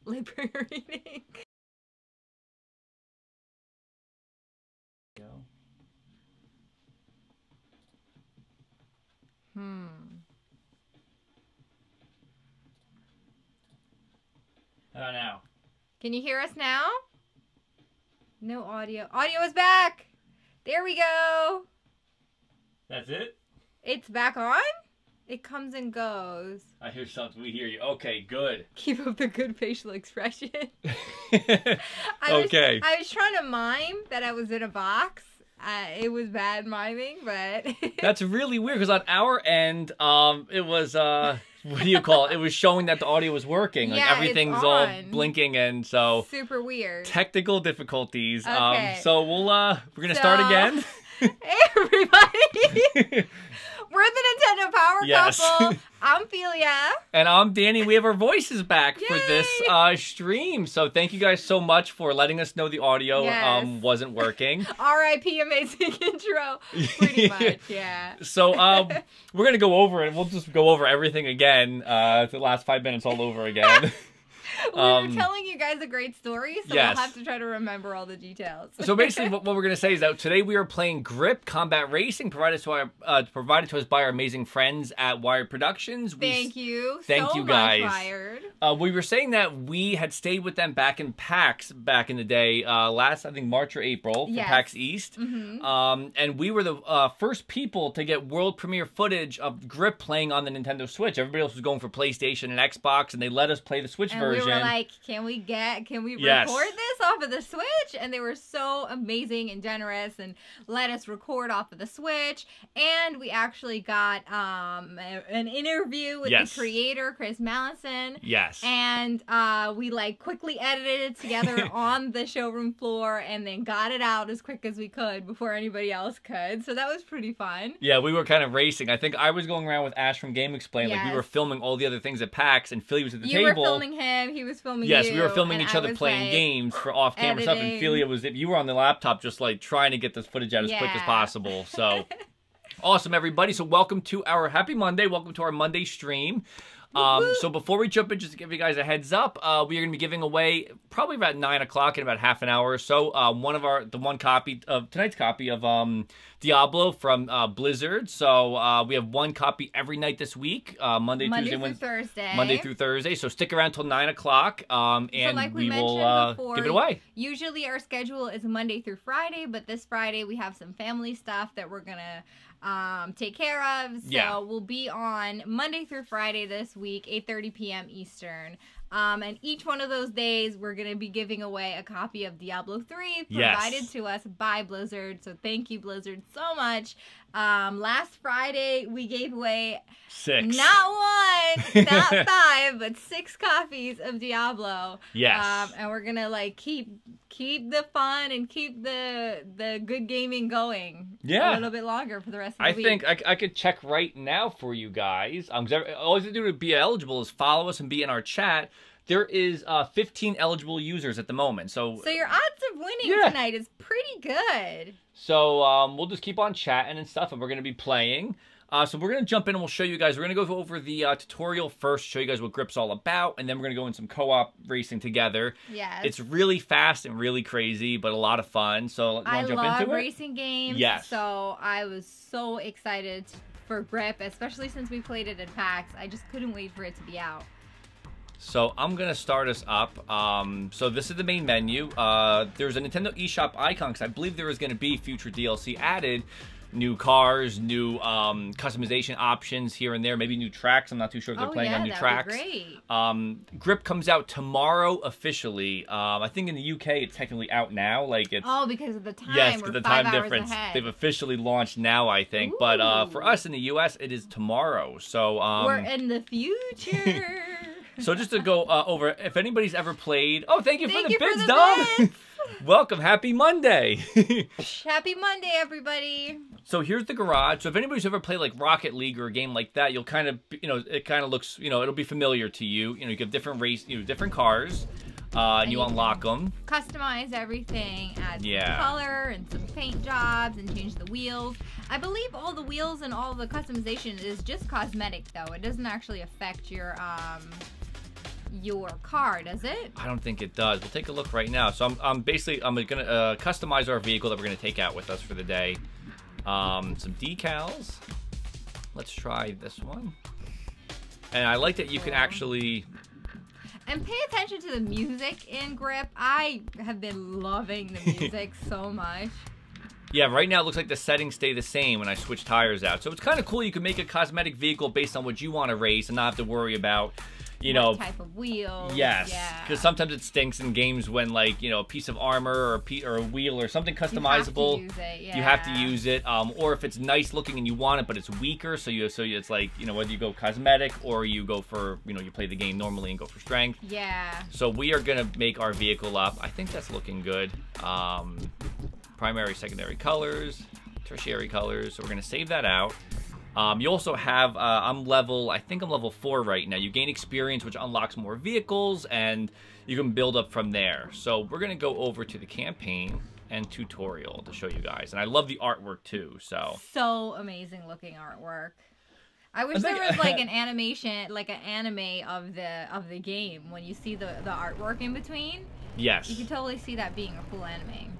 Library reading. How about now? Can you hear us now? No audio. Audio is back. There we go. That's it? It's back on? It comes and goes. I hear something. We hear you. Okay, good. Keep up the good facial expression. Okay. I was trying to mime that I was in a box. It was bad miming, but... That's really weird, because on our end, it was, what do you call it? It was showing that the audio was working. Like, yeah, everything's all blinking, and so... Super weird. Technical difficulties. Okay. So we're going to start again. Hey, everybody. We're the Nintendo Power Couple. I'm Felia. And I'm Danny. We have our voices back for this stream. So thank you guys so much for letting us know the audio wasn't working. R.I.P. amazing intro. Pretty much, yeah. So we're going to go over it. We'll just go over everything again. The last 5 minutes all over again. We were telling you guys a great story, so we'll have to try to remember all the details. So basically, what we're going to say is that today we are playing Grip Combat Racing, provided to us by our amazing friends at Wired Productions. Thank you. Thank you guys. Wired. We were saying that we had stayed with them back in PAX back in the day, last, I think, March or April for PAX East. Mm-hmm. And we were the first people to get world premiere footage of Grip playing on the Nintendo Switch. Everybody else was going for PlayStation and Xbox, and they let us play the Switch version. We were like, can we record this off of the Switch? And they were so amazing and generous and let us record off of the Switch. And we actually got an interview with the creator, Chris Mallison. Yes. And we like quickly edited it together on the showroom floor and then got it out as quick as we could before anybody else could. So that was pretty fun. Yeah, we were kind of racing. I think I was going around with Ash from Game Explain. Like, we were filming all the other things at PAX, and Philly was at the table. You were filming him, he was filming you. Yes, we were filming each other playing games for off-camera stuff, and Felia was, you were on the laptop just like trying to get this footage out as quick as possible. So, awesome, everybody. So welcome to our Happy Monday. Welcome to our Monday stream. So before we jump in, just to give you guys a heads up, we are going to be giving away probably about 9 o'clock in about half an hour or so. Tonight's copy of Diablo from Blizzard. So we have one copy every night this week, Monday through Thursday. So stick around till 9 o'clock, and so like we will give it away. Usually our schedule is Monday through Friday, but this Friday we have some family stuff that we're gonna take care of. So we'll be on Monday through Friday this week, 8:30 p.m. Eastern. And each one of those days, we're going to be giving away a copy of Diablo 3 provided to us by Blizzard. So thank you, Blizzard, so much. Last Friday, we gave away 6. Not 1, not 5, but 6 copies of Diablo. Yes. And we're going to like keep the fun and keep the good gaming going a little bit longer for the rest of the week. I think I could check right now for you guys. All you have to do to be eligible is follow us and be in our chat. There is 15 eligible users at the moment. So your odds of winning tonight is pretty good. So we'll just keep on chatting and stuff, and we're going to be playing. So we're going to jump in and we'll show you guys. We're going to go over the tutorial first, show you guys what Grip's all about, and then we're going to go in some co-op racing together. Yes. It's really fast and really crazy, but a lot of fun. So let's jump into it. I love racing games. Yes. So I was so excited for Grip, especially since we played it at PAX. I just couldn't wait for it to be out. So I'm going to start us up. So this is the main menu. There's a Nintendo eShop icon because I believe there is going to be future DLC added. New cars, new customization options here and there, maybe new tracks. I'm not too sure if they're playing on new tracks. Great. Grip comes out tomorrow officially. I think in the UK it's technically out now. Like it's because of the time. Yes, because the time difference. Ahead. They've officially launched now, I think. Ooh. But for us in the US, it is tomorrow. So we're in the future. So just to go over, if anybody's ever played... Oh, thank you for the bits, Dom! Welcome. Happy Monday. Happy Monday, everybody. So here's the garage. So if anybody's ever played like Rocket League or a game like that, you'll kind of, it kind of looks, it'll be familiar to you. You have different different cars, and you unlock them. Customize everything, add some color and some paint jobs and change the wheels. I believe all the wheels and all the customization is just cosmetic, though. It doesn't actually affect your car, does it? I don't think it does. We'll take a look right now. So I'm gonna customize our vehicle that we're gonna take out with us for the day. Some decals. Let's try this one. And I like that you can actually... And pay attention to the music in Grip. I have been loving the music so much. Yeah, right now it looks like the settings stay the same when I switch tires out. So it's kind of cool. You can make a cosmetic vehicle based on what you want to race and not have to worry about... what type of wheels. Yes, because sometimes it stinks in games when, like, a piece of armor or a wheel or something customizable. You have to use it. Or if it's nice looking and you want it, but it's weaker, so it's like, whether you go cosmetic or you go for, you play the game normally and go for strength. Yeah. So we are gonna make our vehicle up. I think that's looking good. Primary, secondary colors, tertiary colors. So we're gonna save that out. You also have, I think I'm level 4 right now. You gain experience, which unlocks more vehicles, and you can build up from there. So we're going to go over to the campaign and tutorial to show you guys. And I love the artwork, too. So amazing looking artwork. I wish there was like an animation, like an anime of the game when you see the artwork in between. Yes. You can totally see that being a full anime.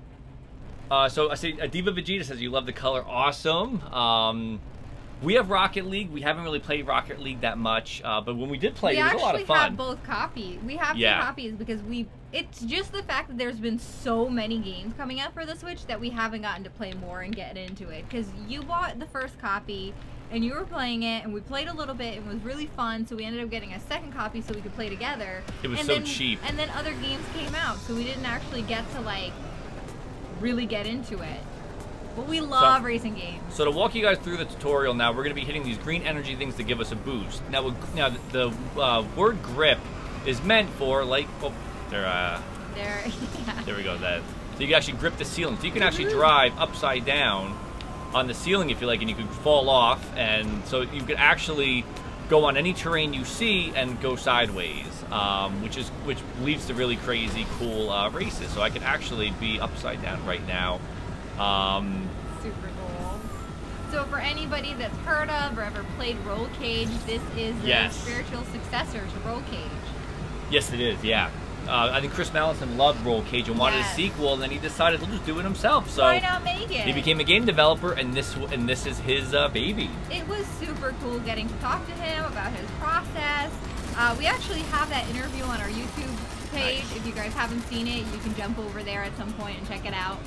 So I see Diva Vegeta says you love the color. Awesome. We have Rocket League. We haven't really played Rocket League that much, but when we did play, it was a lot of fun. We actually have both copies. We have two copies because it's just the fact that there's been so many games coming out for the Switch that we haven't gotten to play more and get into it. Because you bought the first copy, and you were playing it, and we played a little bit, and it was really fun, so we ended up getting a second copy so we could play together. It was so cheap. And then other games came out, so we didn't actually get to, like, really get into it. But we love racing games. So to walk you guys through the tutorial now, we're going to be hitting these green energy things to give us a boost. Now the word grip is meant for, like, there we go. So you can actually grip the ceiling. So you can actually drive upside down on the ceiling if you like, and you can fall off. And so you can actually go on any terrain you see and go sideways, which leads to really crazy, cool races. So I could actually be upside down right now. Super cool. So for anybody that's heard of or ever played Roll Cage, this is the spiritual successor to Roll Cage. Yes, it is, yeah. I think Chris Mallison loved Roll Cage and wanted a sequel, and then he decided to just do it himself. So why not make it? He became a game developer, and this is his baby. It was super cool getting to talk to him about his process. We actually have that interview on our YouTube page. Nice. If you guys haven't seen it, you can jump over there at some point and check it out.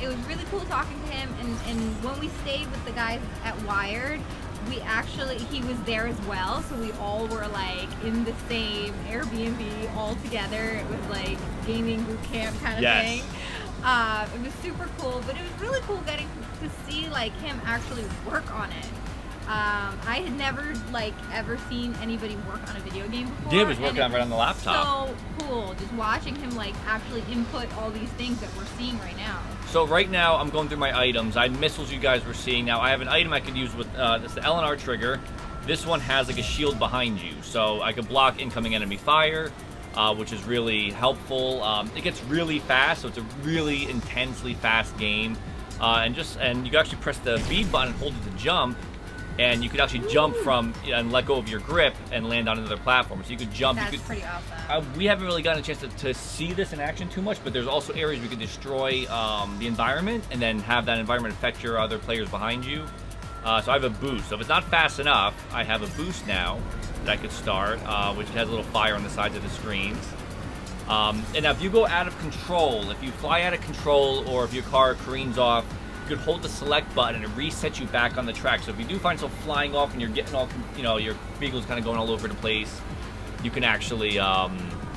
It was really cool talking to him, and when we stayed with the guys at Wired, he was there as well, so we all were like in the same Airbnb all together. It was like gaming boot camp kind of thing. It was super cool, but it was really cool getting to see like him actually work on it. I had never like ever seen anybody work on a video game before. Yeah, he was working on right on the laptop. So cool, just watching him like actually input all these things that we're seeing right now. So right now I'm going through my items. I had missiles you guys were seeing. Now I have an item I could use with this the L&R trigger. This one has like a shield behind you, so I could block incoming enemy fire, which is really helpful. It gets really fast, so it's a really intensely fast game. And you can actually press the B button and hold it to jump. And you could actually jump from and let go of your grip and land on another platform. So you could jump. That's pretty awesome. We haven't really gotten a chance to see this in action too much, but there's also areas we could destroy the environment and then have that environment affect your other players behind you. So I have a boost. So if it's not fast enough, I have a boost now that I could start, which has a little fire on the sides of the screens. And now if you go out of control, if you fly out of control or if your car careens off, you could hold the select button and it resets you back on the track. So if you do find yourself flying off and you're getting all, your vehicle's kind of going all over the place, you can actually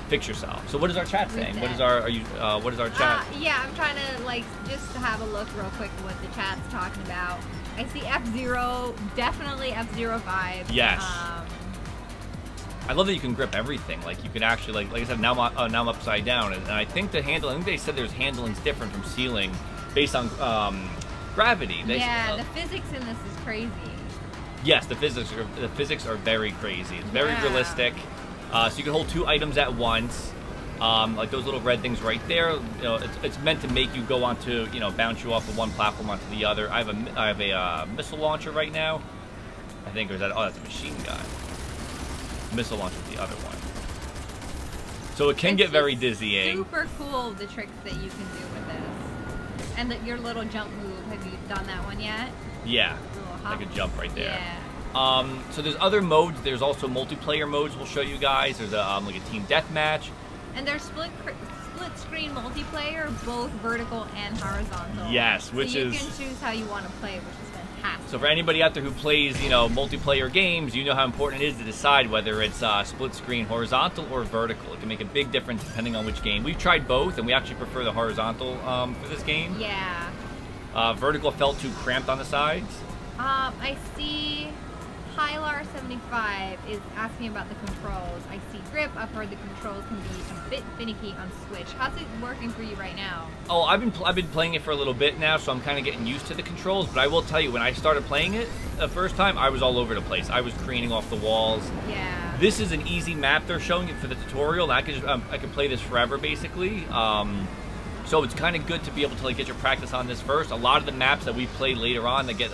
fix yourself. So what is our chat saying? What is our chat? Yeah, I'm trying to like just have a look real quick at what the chat's talking about. I see F-Zero, definitely F-Zero vibes. Yes. I love that you can grip everything. Like you can actually, like I said, now I'm upside down, and I think the handle. I think they said there's handling's different from ceiling, based on gravity. The physics in this is crazy. Yes, the physics are very crazy. It's very realistic. So you can hold two items at once, like those little red things right there. It's meant to make you go onto, bounce you off of one platform onto the other. I have a missile launcher right now. I think, or is that? Oh, that's a machine gun. Missile launcher is the other one. So it can get very dizzying. Super cool the tricks that you can do with this. And your little jump move, have you done that one yet? Yeah, like a jump right there. Yeah. So there's other modes. There's also multiplayer modes we'll show you guys. There's like a team deathmatch. And there's split screen multiplayer, both vertical and horizontal. Yes, so you can choose how you want to play, which is fantastic. So for anybody out there who plays, multiplayer games, you know how important it is to decide whether it's split screen horizontal or vertical. It can make a big difference depending on which game. We've tried both, and we actually prefer the horizontal for this game. Yeah. Vertical felt too cramped on the sides. I see Hylar75 is asking about the controls. I see Grip. I've heard the controls can be a bit finicky on Switch. How's it working for you right now? Oh, I've been playing it for a little bit now, so I'm kind of getting used to the controls. But I will tell you, when I started playing it the first time, I was all over the place. I was careening off the walls. Yeah. This is an easy map they're showing you for the tutorial. And I could play this forever, basically. So it's kind of good to be able to get your practice on this first. A lot of the maps that we play later on, they get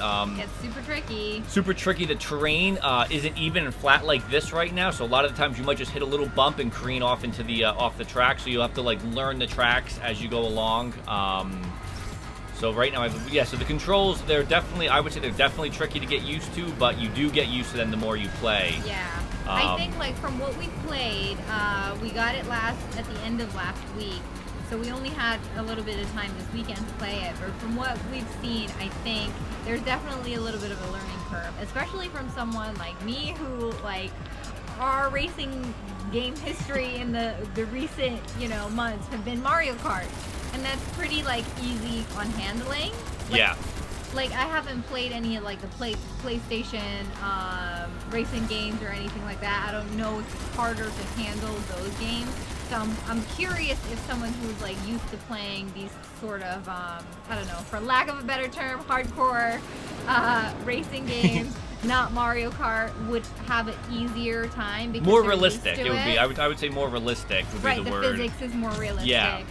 super tricky. Super tricky. The terrain isn't even and flat like this right now, so a lot of the times you might just hit a little bump and careen off into the off the track. So you'll have to learn the tracks as you go along. So right now, so the controls, I would say they're definitely tricky to get used to, but you do get used to them the more you play. Yeah. I think from what we played, we got it at the end of last week. So we only had a little bit of time this weekend to play it, but from what we've seen, I think there's definitely a little bit of a learning curve, especially from someone like me who, our racing game history in the recent, months have been Mario Kart, and that's pretty, easy on handling. Yeah. I haven't played any of, the PlayStation racing games or anything like that. I don't know if it's harder to handle those games. So I'm curious if someone who's used to playing these sort of, I don't know, for lack of a better term, hardcore racing games, not Mario Kart, would have an easier time because more realistic. It would be. I would say more realistic would be the word. Right, the physics is more realistic. Yeah.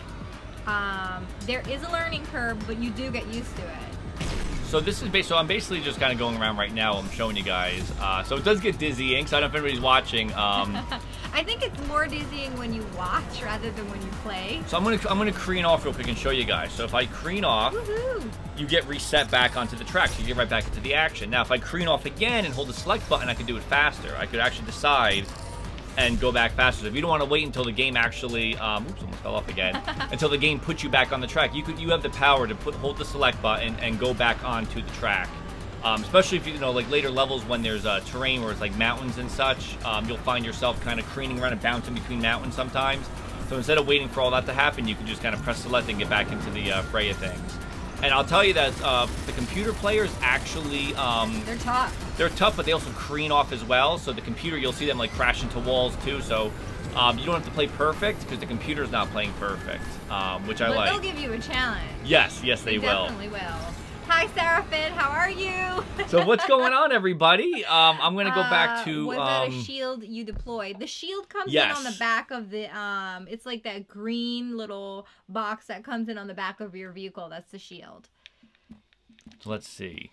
There is a learning curve, but you do get used to it. So this is so I'm basically just kind of going around right now. I'm showing you guys. So it does get dizzying. So I don't know if anybody's watching. I think it's more dizzying when you watch rather than when you play. So I'm gonna careen off real quick and show you guys. So if I careen off, you get reset back onto the track. So you get right back into the action. Now if I careen off again and hold the select button, I can do it faster. I could actually decide and go back faster. So if you don't want to wait until the game actually, oops, almost fell off again, until the game puts you back on the track, you have the power to hold the select button and go back onto the track. Especially if you know, like later levels when there's terrain where it's like mountains and such, you'll find yourself kind of careening around and bouncing between mountains sometimes. So instead of waiting for all that to happen, you can just kind of press select and get back into the fray of things. And I'll tell you that the computer players actually... they're tough. They're tough, but they also careen off as well. So the computer, you'll see them like crash into walls too. So you don't have to play perfect because the computer's not playing perfect, which I like. But they'll give you a challenge. Yes, they will. Definitely will. Hi, Seraphin. How are you? So what's going on, everybody? I'm going to go back to... Was that a shield you deployed? The shield comes in on the back of the... it's like that green little box that comes in on the back of your vehicle. That's the shield. So let's see.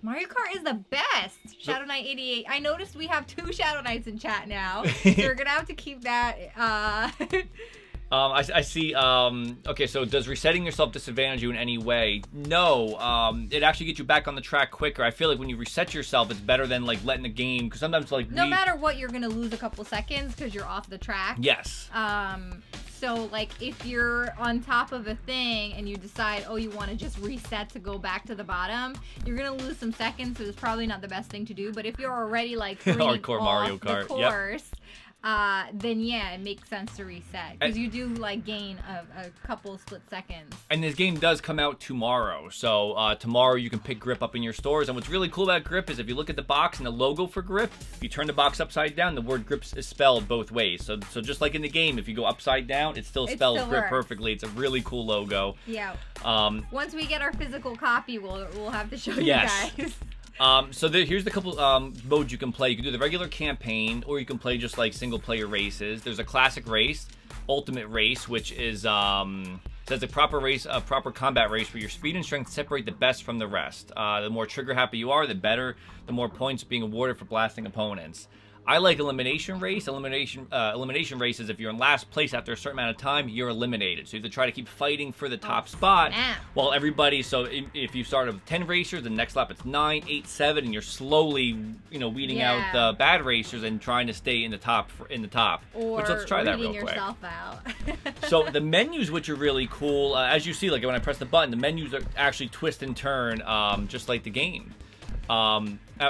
Mario Kart is the best. Shadow Knight 88. I noticed we have 2 Shadow Knights in chat now. So we're going to have to keep that... I see, okay, so does resetting yourself disadvantage you in any way? No, it actually gets you back on the track quicker. I feel like when you reset yourself, it's better than, like, letting the game, because sometimes, like, no matter what, you're gonna lose a couple seconds because you're off the track. Yes. So, like, if you're on top of a thing and you decide, oh, you want to just reset to go back to the bottom, you're gonna lose some seconds, so it's probably not the best thing to do. But if you're already, like, hardcore Mario Kart, the course, then yeah, it makes sense to reset because you do like gain a couple split seconds. And this game does come out tomorrow, so tomorrow you can pick Grip up in your stores. And what's really cool about Grip is if you look at the box and the logo for Grip, if you turn the box upside down, the word Grip is spelled both ways. So just like in the game, if you go upside down, it still spells Grip perfectly. It's a really cool logo. Yeah. Once we get our physical copy, we'll have to show you guys. So here's the couple modes you can play. You can do the regular campaign, or you can play just like single-player races. There's a classic race, ultimate race, which is says a proper combat race where your speed and strength separate the best from the rest. The more trigger-happy you are, the better. The more points being awarded for blasting opponents. I like elimination race. Elimination race is if you're in last place after a certain amount of time, you're eliminated. So you have to try to keep fighting for the top spot while everybody. So if you start with 10 racers, the next lap it's 9, 8, 7, and you're slowly, weeding out the bad racers and trying to stay in the top. Or which let's try that real quick. Yourself out. So the menus, which are really cool, as you see, like when I press the button, the menus are actually twist and turn, just like the game.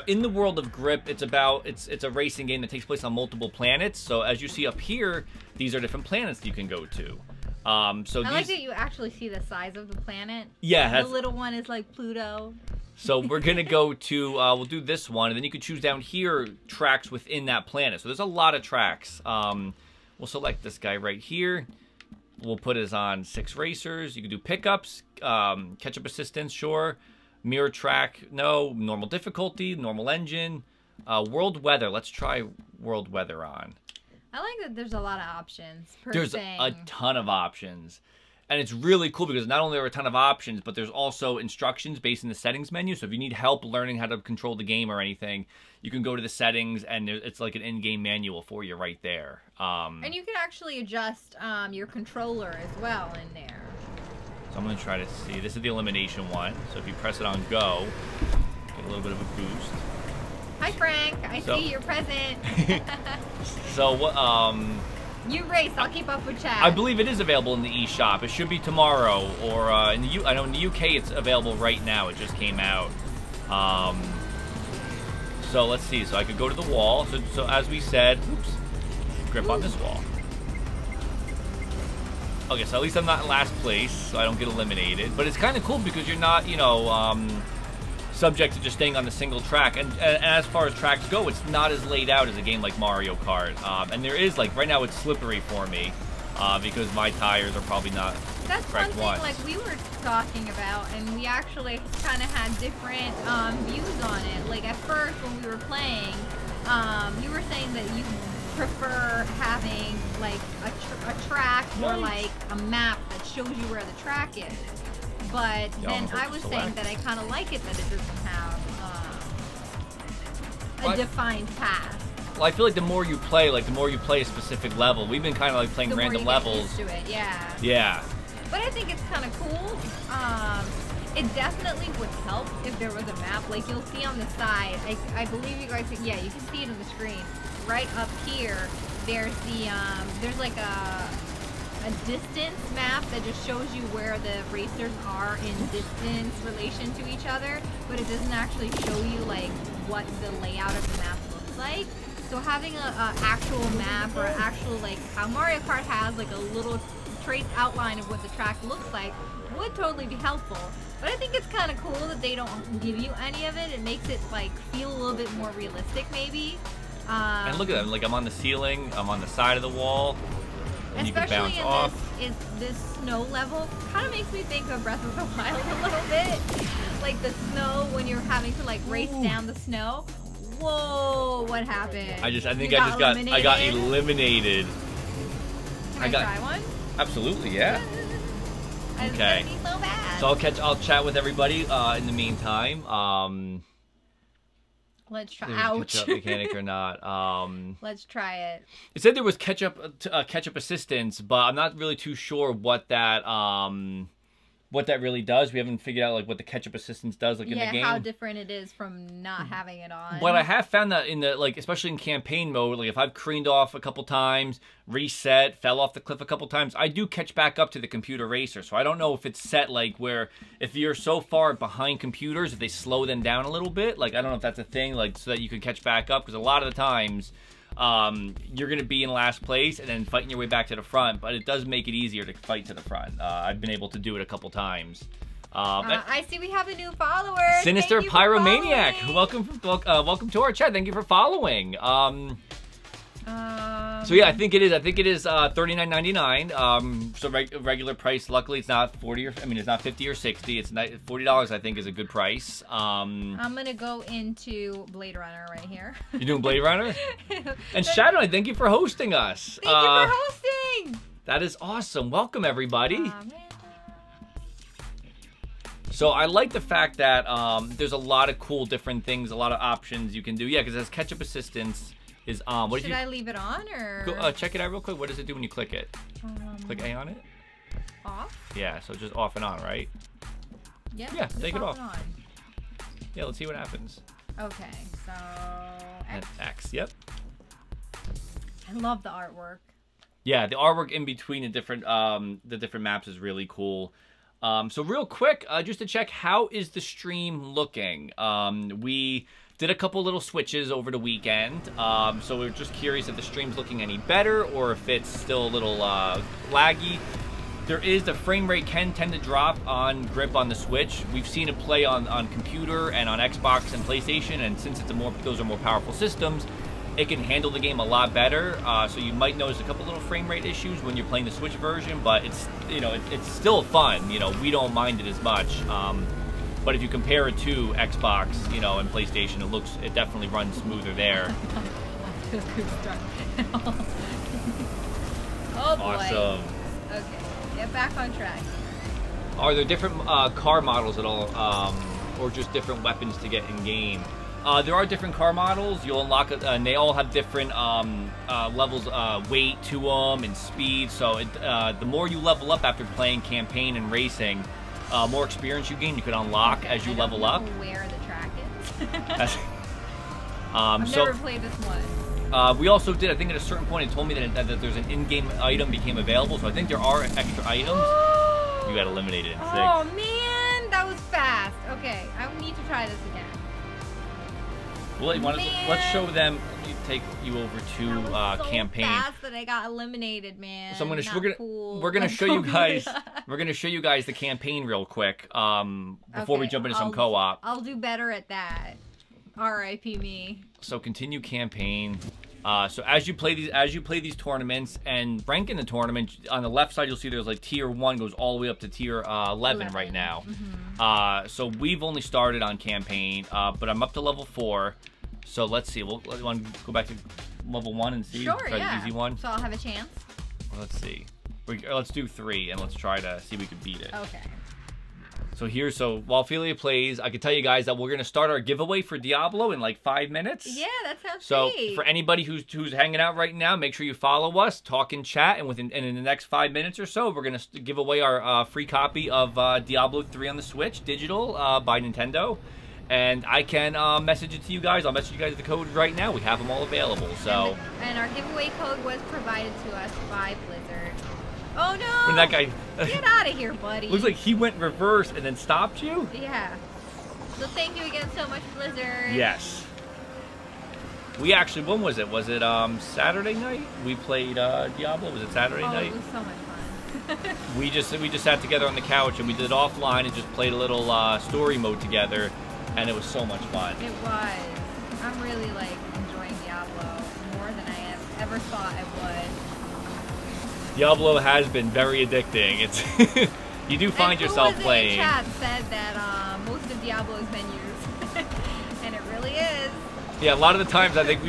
In the world of Grip, it's a racing game that takes place on multiple planets. So as you see up here, these are different planets that you can go to. I like that you actually see the size of the planet. Yeah, the little one is like Pluto. So we're gonna go to we'll do this one, and then you can choose down here tracks within that planet. So there's a lot of tracks. We'll select this guy right here. We'll put it on 6 racers. You can do pickups, catch-up assistance, sure. Mirror track, no. Normal difficulty, normal engine. World weather, let's try world weather on. I like that there's a lot of options per There's thing. a ton of options. And it's really cool because not only are there a ton of options, but there's also instructions based in the settings menu. So if you need help learning how to control the game or anything, you can go to the settings and it's like an in-game manual for you right there. And you can actually adjust your controller as well in there. So I'm going to try to see. This is the elimination one. So if you press it on go, get a little bit of a boost. Hi, Frank. I see you're present. So what? You race. I'll keep up with chat. I believe it is available in the eShop. It should be tomorrow, or in the I know in the UK it's available right now. It just came out. So let's see. So I could go to the wall. So as we said, Grip on this wall. Okay, so at least I'm not in last place, so I don't get eliminated. But it's kind of cool because you're not, subject to just staying on the single track. And as far as tracks go, it's not as laid out as a game like Mario Kart. And there is, like, right now it's slippery for me because my tires are probably not That's one thing, like, we were talking about, and we actually kind of had different views on it. Like, at first, when we were playing, you were saying that you prefer having like a track or like a map that shows you where the track is, but then I was saying that I kind of like it that it doesn't have a defined path. Well, I feel like the more you play, a specific level. We've been kind of like playing random levels. Used to it, yeah. Yeah. But I think it's kind of cool. It definitely would help if there was a map. Like you'll see on the side, I believe you guys can, you can see it on the screen. Right up here, there's the there's like a a distance map that just shows you where the racers are in distance relation to each other, but it doesn't actually show you like what the layout of the map looks like. So having a actual map or actual like how Mario Kart has like a little trace outline of what the track looks like would totally be helpful. But I think it's kind of cool that they don't give you any of it. It makes it like feel a little bit more realistic maybe. And look at them, like I'm on the ceiling, I'm on the side of the wall, and you can bounce off. This snow level kind of makes me think of Breath of the Wild a little bit. Like the snow when you're having to like race down the snow. Whoa, what happened? I think I got eliminated. Can I try one? Absolutely, yeah. Okay. Be so bad. So I'll chat with everybody in the meantime. Let's try. Ouch. Catch-up mechanic or not? Let's try it. It said there was catch-up assistance, but I'm not really too sure what that really does. We haven't figured out like what the catch-up assistance does like in the game. Yeah, how different it is from not having it on. But I have found that in the like, especially in campaign mode, like if I've careened off a couple times, reset, fell off the cliff a couple times, I do catch back up to the computer racer. So I don't know if it's set like where if you're so far behind computers, if they slow them down a little bit. Like I don't know if that's a thing, like so that you can catch back up, because a lot of the times you're going to be in last place and then fighting your way back to the front, but it does make it easier to fight to the front. I've been able to do it a couple times. I see we have a new follower. Sinister Pyromaniac. Welcome to our chat. Thank you for following. So yeah, I think it is $39.99. So regular price. Luckily, it's not it's not $50 or $60. It's $40. I think is a good price. I'm gonna go into Blade Runner right here. You're doing Blade Runner? And Shadow, thank you for hosting us. Thank you for hosting. That is awesome. Welcome everybody. So I like the fact that there's a lot of cool different things, a lot of options you can do. Yeah, because it has catch-up assistance. Is on. Should I leave it on or? Go, check it out real quick. What does it do when you click it? Click A on it. Off. Yeah, so just off and on, right? Yeah. Yeah, take it off. On. Yeah, let's see what happens. Okay, so X. And X. Yep. I love the artwork. Yeah, the artwork in between the different maps is really cool. So real quick, just to check, how is the stream looking? We did a couple little switches over the weekend, so we're just curious if the stream's looking any better or if it's still a little laggy. The frame rate can tend to drop on grip on the Switch. We've seen it play on computer and on Xbox and PlayStation, and since those are more powerful systems, it can handle the game a lot better. So you might notice a couple little frame rate issues when you're playing the Switch version, but it's it's still fun. We don't mind it as much. But if you compare it to Xbox, and PlayStation, it definitely runs smoother there. Oh boy. Awesome. Okay, get back on track. Are there different car models at all, or just different weapons to get in game? There are different car models. You'll unlock, and they all have different levels, weight to them and speed. So the more you level up after playing campaign and racing, more experience you gain, you can unlock as you level up. Where the track is. I've never played this one. We also did, I think at a certain point, it told me that there's an in-game item became available, so I think there are extra items. You got eliminated in 6. Oh man, that was fast. Okay, I need to try this again. Well, let's show them. Let me take you over to campaign. Fast that I got eliminated, man. So we're gonna show you guys. We're gonna show you guys the campaign real quick before we jump into some co-op. I'll do better at that. R.I.P. me. So continue campaign. So as you play these tournaments and rank in the tournament, on the left side you'll see there's like tier 1 goes all the way up to tier 11 right now. Mm-hmm. So we've only started on campaign, but I'm up to level 4. So let's see. We'll want to go back to level 1 and see. Sure, try yeah. the easy one. So I'll have a chance. Well, let's see. Let's do 3 and let's try to see if we can beat it. Okay. So while Felia plays, I can tell you guys that we're going to start our giveaway for Diablo in like 5 minutes. Yeah, that sounds So great. for anybody who's hanging out right now, make sure you follow us, talk and chat, and in the next 5 minutes or so, we're going to give away our free copy of Diablo 3 on the Switch, digital, by Nintendo. And I can message it to you guys. I'll message you guys the code right now. We have them all available. So. And our giveaway code was provided to us by Blizzard. Oh no! When that guy... Get out of here, buddy. Looks like he went reverse and then stopped you? Yeah. So thank you again so much, Blizzard. Yes. We actually, when was it? Was it Saturday night? We played Diablo. Was it Saturday night? It was so much fun. we just sat together on the couch and we did it offline and just played a little story mode together, and it was so much fun. It was. I'm really like enjoying Diablo more than I ever thought I would. Diablo has been very addicting. It's you do find yourself playing. In chat said that most of Diablo's menus, and it really is. Yeah, a lot of the times I think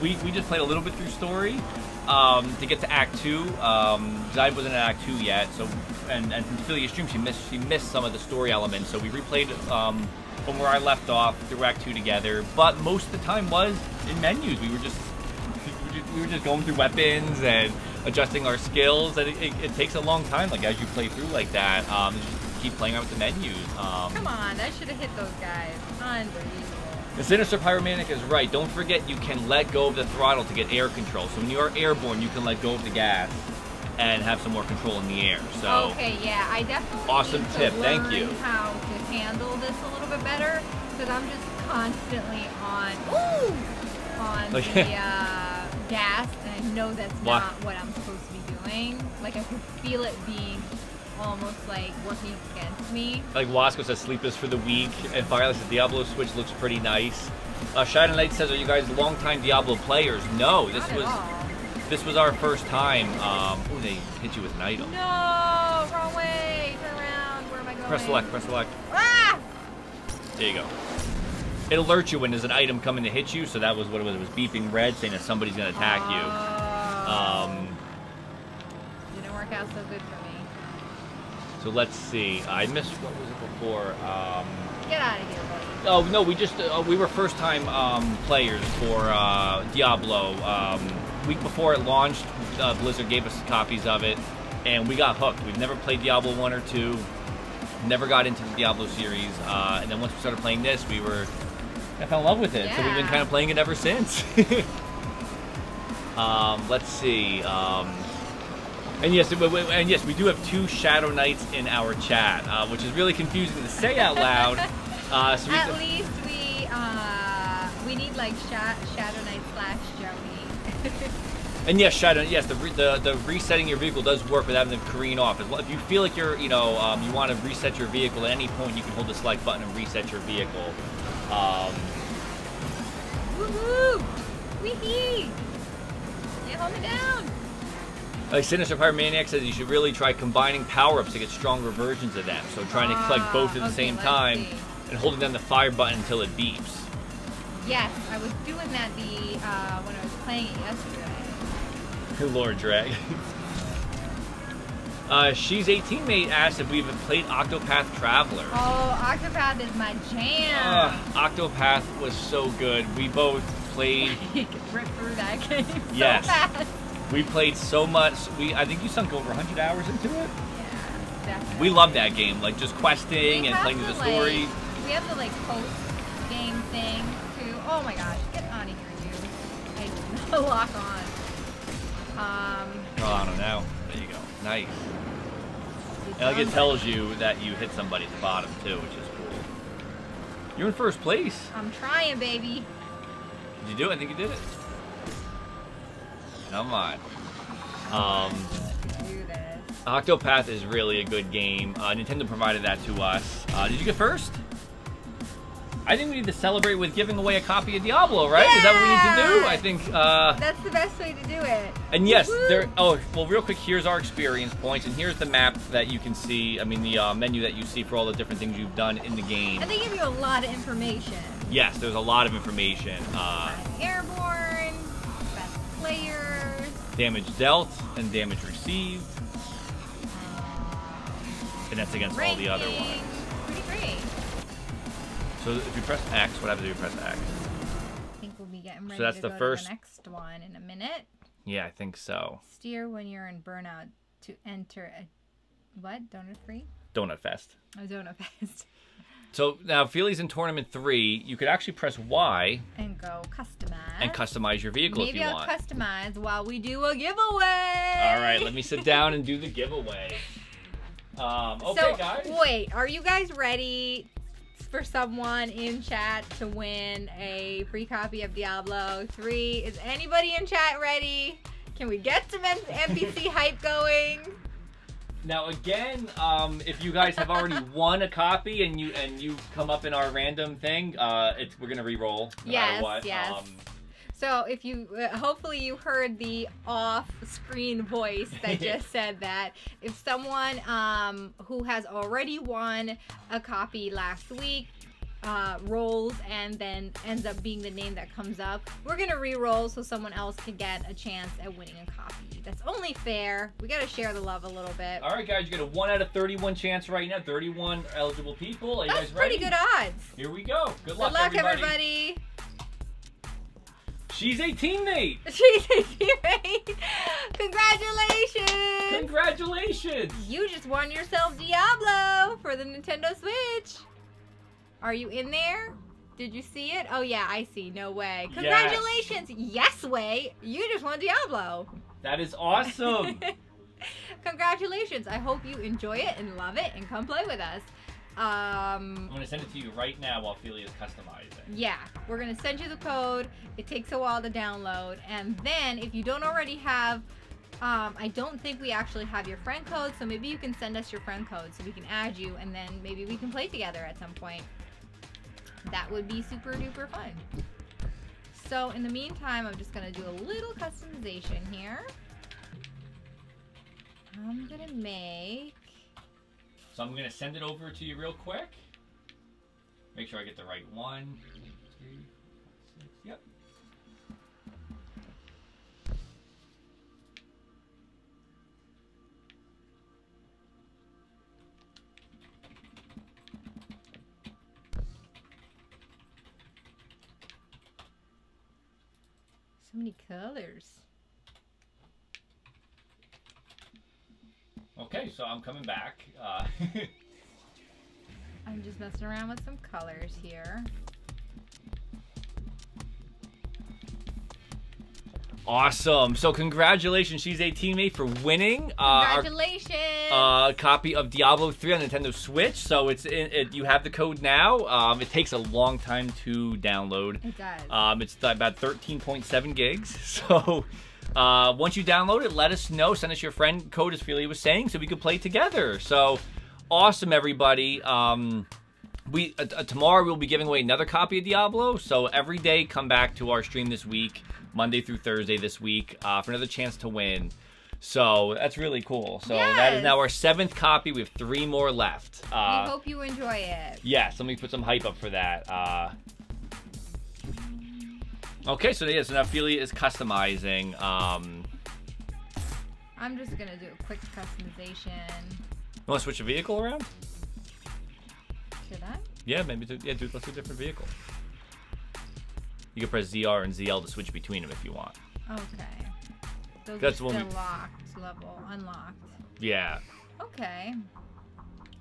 we just played a little bit through story to get to Act 2. I wasn't in Act 2 yet, so and from Felia's stream she missed some of the story elements, so we replayed from where I left off through Act 2 together. But most of the time was in menus. We were just going through weapons and adjusting our skills, and it takes a long time. Like as you play through like that, just keep playing out with the menus. Come on, I should have hit those guys. Unbelievable. The Sinister Pyromaniac is right. Don't forget you can let go of the throttle to get air control. So when you are airborne, you can let go of the gas and have some more control in the air. So okay, yeah, I definitely awesome need to tip. learn Thank you. How to handle this a little bit better because I'm just constantly on the gas, and I know that's not what I'm supposed to be doing. Like I could feel it being almost like working against me. Like Wasco says, sleep is for the weak, and Violet says Diablo Switch looks pretty nice. Shadow Knight says, are you guys longtime Diablo players? No, this was our first time. Oh, they hit you with an item. No, wrong way. Turn around. Where am I going? Press select. Press select. Ah! There you go. It alerts you when there's an item coming to hit you. So that was what it was. It was beeping red, saying that somebody's gonna attack you. Didn't work out so good for me. So let's see. I missed, what was it before? Get out of here, buddy. Oh no, we were first time players for Diablo. Week before it launched, Blizzard gave us copies of it, and we got hooked. We've never played Diablo 1 or 2, never got into the Diablo series, and then once we started playing this, I fell in love with it. Yeah. So we've been kind of playing it ever since. Let's see. And yes, we do have 2 Shadow Knights in our chat, which is really confusing to say out loud. So at least we need like Shadow Knight / Joey. And yes, Shadow, yes, the resetting your vehicle does work with having the careen off. If you feel like you're, you want to reset your vehicle at any point, you can hold the select button and reset your vehicle. Woohoo! Wee-hee! Yeah, hold me down. Like Sinister Pyromaniac says, you should really try combining power-ups to get stronger versions of them. So trying to collect both at the same time and holding down the fire button until it beeps. Yes, I was doing that when I was playing it yesterday. Lord Drag. She's 18 mate asked if we've played Octopath Traveler. Oh, Octopath is my jam. Octopath was so good. We both played. You could rip through that game yes. so fast. We played so much. I think you sunk over 100 hours into it. Yeah, definitely. We love that game. Like just questing and playing the story. We have the post game thing too. Oh my gosh, get out of here, you! I did lock on. Oh, I don't know. There you go. Nice. And it tells you that you hit somebody at the bottom too, which is cool. You're in first place. I'm trying, baby. Did you do it? I think you did it. Come on. Do this. Octopath is really a good game. Nintendo provided that to us. Did you get first? I think we need to celebrate with giving away a copy of Diablo, right? Yeah! Is that what we need to do? I think that's the best way to do it. And yes, real quick, here's our experience points, and here's the map that you can see. I mean, the menu that you see for all the different things you've done in the game. And they give you a lot of information. Yes, there's a lot of information. Airborne, best players, damage dealt and damage received, and that's against all the other ones. Pretty great. So if you press X, what happens if you press X? I think we'll be getting ready to go to the next one in a minute. Yeah, I think so. Steer when you're in burnout to enter a... What? Donut free? Donut Fest. Oh, Donut Fest. So now Felia's in Tournament 3. You could actually press Y. And go customize. And customize your vehicle if you want. Maybe I'll customize while we do a giveaway. All right, let me sit down and do the giveaway. Okay, guys. Wait, are you guys ready for someone in chat to win a free copy of Diablo 3? Is anybody in chat ready? Can we get some NPC hype going? Now again, if you guys have already won a copy and you come up in our random thing, we're gonna re-roll no matter what. Yes. So if you, hopefully you heard the off-screen voice that just said that. If someone who has already won a copy last week rolls and then ends up being the name that comes up, we're gonna re-roll so someone else can get a chance at winning a copy. That's only fair. We gotta share the love a little bit. All right, guys, you get a 1 out of 31 chance right now. 31 eligible people. Are you guys ready? Pretty good odds. Here we go. Good luck, everybody. She's a teammate. She's a teammate. Congratulations. Congratulations. You just won yourself Diablo for the Nintendo Switch. Are you in there? Did you see it? Oh, yeah, I see. No way. Congratulations. Yes way. You just won Diablo. That is awesome. Congratulations. I hope you enjoy it and love it and come play with us. I'm going to send it to you right now while Felia is customizing. Yeah, we're going to send you the code. It takes a while to download. And then if you don't already have, I don't think we actually have your friend code, so maybe you can send us your friend code so we can add you and then maybe we can play together at some point. That would be super duper fun. So in the meantime, I'm just going to do a little customization here. I'm going to make... So I'm going to send it over to you real quick. Make sure I get the right 1, 2, 3, 4, 6. Yep. So many colors. Okay, so I'm coming back. I'm just messing around with some colors here. Awesome. So congratulations, She's a teammate, for winning. Congratulations. Our copy of Diablo 3 on Nintendo Switch. So you have the code now. It takes a long time to download. It does. It's about 13.7 gigs. So once you download it, let us know. Send us your friend code, as Felia was saying, so we could play together. So awesome, everybody. Tomorrow we'll be giving away another copy of Diablo. So every day, come back to our stream this week, Monday through Thursday this week, for another chance to win. So that's really cool. So that is now our 7th copy. We have 3 more left. We hope you enjoy it. Yes, let me put some hype up for that. Okay, so yeah, so now Felia is customizing. I'm just gonna do a quick customization. You want to switch a vehicle around? Should I? Yeah, maybe. Let's do a different vehicle. You can press ZR and ZL to switch between them if you want. Okay. Those That's are the one still locked level, unlocked. Yeah. Okay.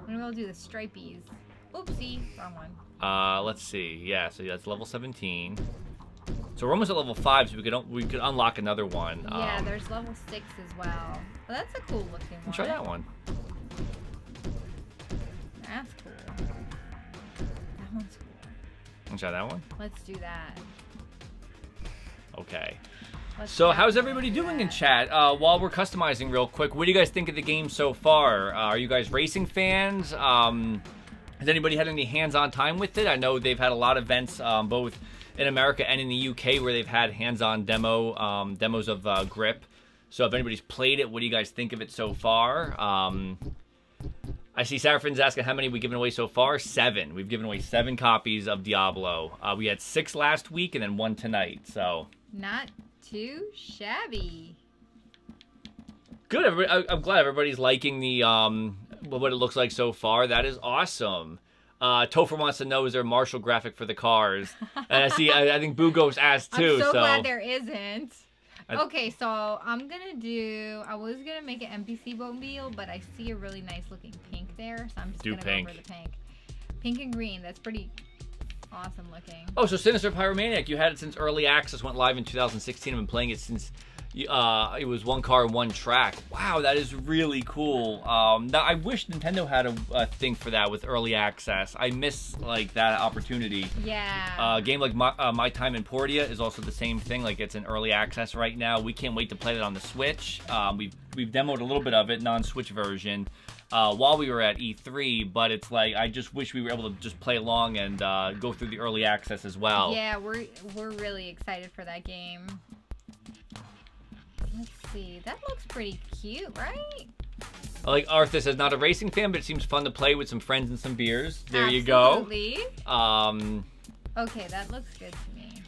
Maybe we'll do the stripies. Oopsie, wrong one. Let's see. Yeah, so that's level 17. So we're almost at level 5, so we could unlock another one. Yeah, there's level 6 as well. Well, that's a cool looking one. Try that one. That's cool. That one's cool. Try that one. Let's do that. Okay. So how's everybody doing in chat? While we're customizing real quick, what do you guys think of the game so far? Are you guys racing fans? Has anybody had any hands-on time with it? I know they've had a lot of events, both in America and in the UK, where they've had hands-on demos of Grip. So if anybody's played it, what do you guys think of it so far? I see Seraphin's asking how many we've given away so far. 7. We've given away 7 copies of Diablo. We had 6 last week and then 1 tonight. So not too shabby. Good. I'm glad everybody's liking the what it looks like so far. That is awesome. Topher wants to know, is there a Marshall graphic for the cars? And I see, I think Bugos asked too. I'm so glad there isn't. Okay, so I'm gonna do, I was gonna make an NPC mobile, but I see a really nice looking pink there, so I'm just gonna go for the pink. Pink and green, that's pretty awesome looking. Oh, so Sinister Pyromaniac, you had it since early access, went live in 2016. I've been playing it since it was one car, one track. Wow, that is really cool. Now, I wish Nintendo had a thing for that with early access. I miss like that opportunity. Yeah. A game like My Time in Portia is also the same thing. Like it's in early access right now. We can't wait to play that on the Switch. We've demoed a little bit of it, non-Switch version, while we were at E3. But it's like I just wish we were able to just play along and go through the early access as well. Yeah, we're really excited for that game. Let's see. That looks pretty cute, right? Like Arthur says, not a racing fan, but it seems fun to play with some friends and some beers. There Absolutely. You go. Okay, that looks good to me.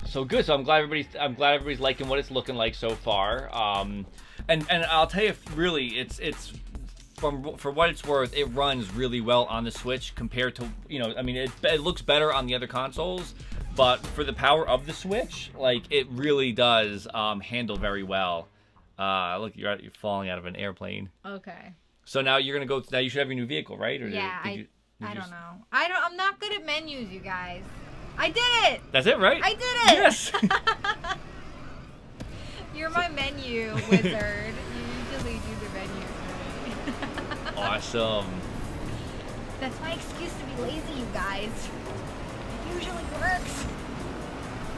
So good. So I'm glad everybody's liking what it's looking like so far. And I'll tell you, really, it's for what it's worth, it runs really well on the Switch compared to, I mean, it looks better on the other consoles. But for the power of the Switch, like, it really does handle very well. Look, you're falling out of an airplane. Okay. So now you're gonna go. Now you should have your new vehicle, right? Or yeah, I don't know. I'm not good at menus, you guys. I did it. That's it, right? I did it. Yes. You're my menu wizard. You usually do the menus for me. Awesome. That's my excuse to be lazy, you guys. Usually works.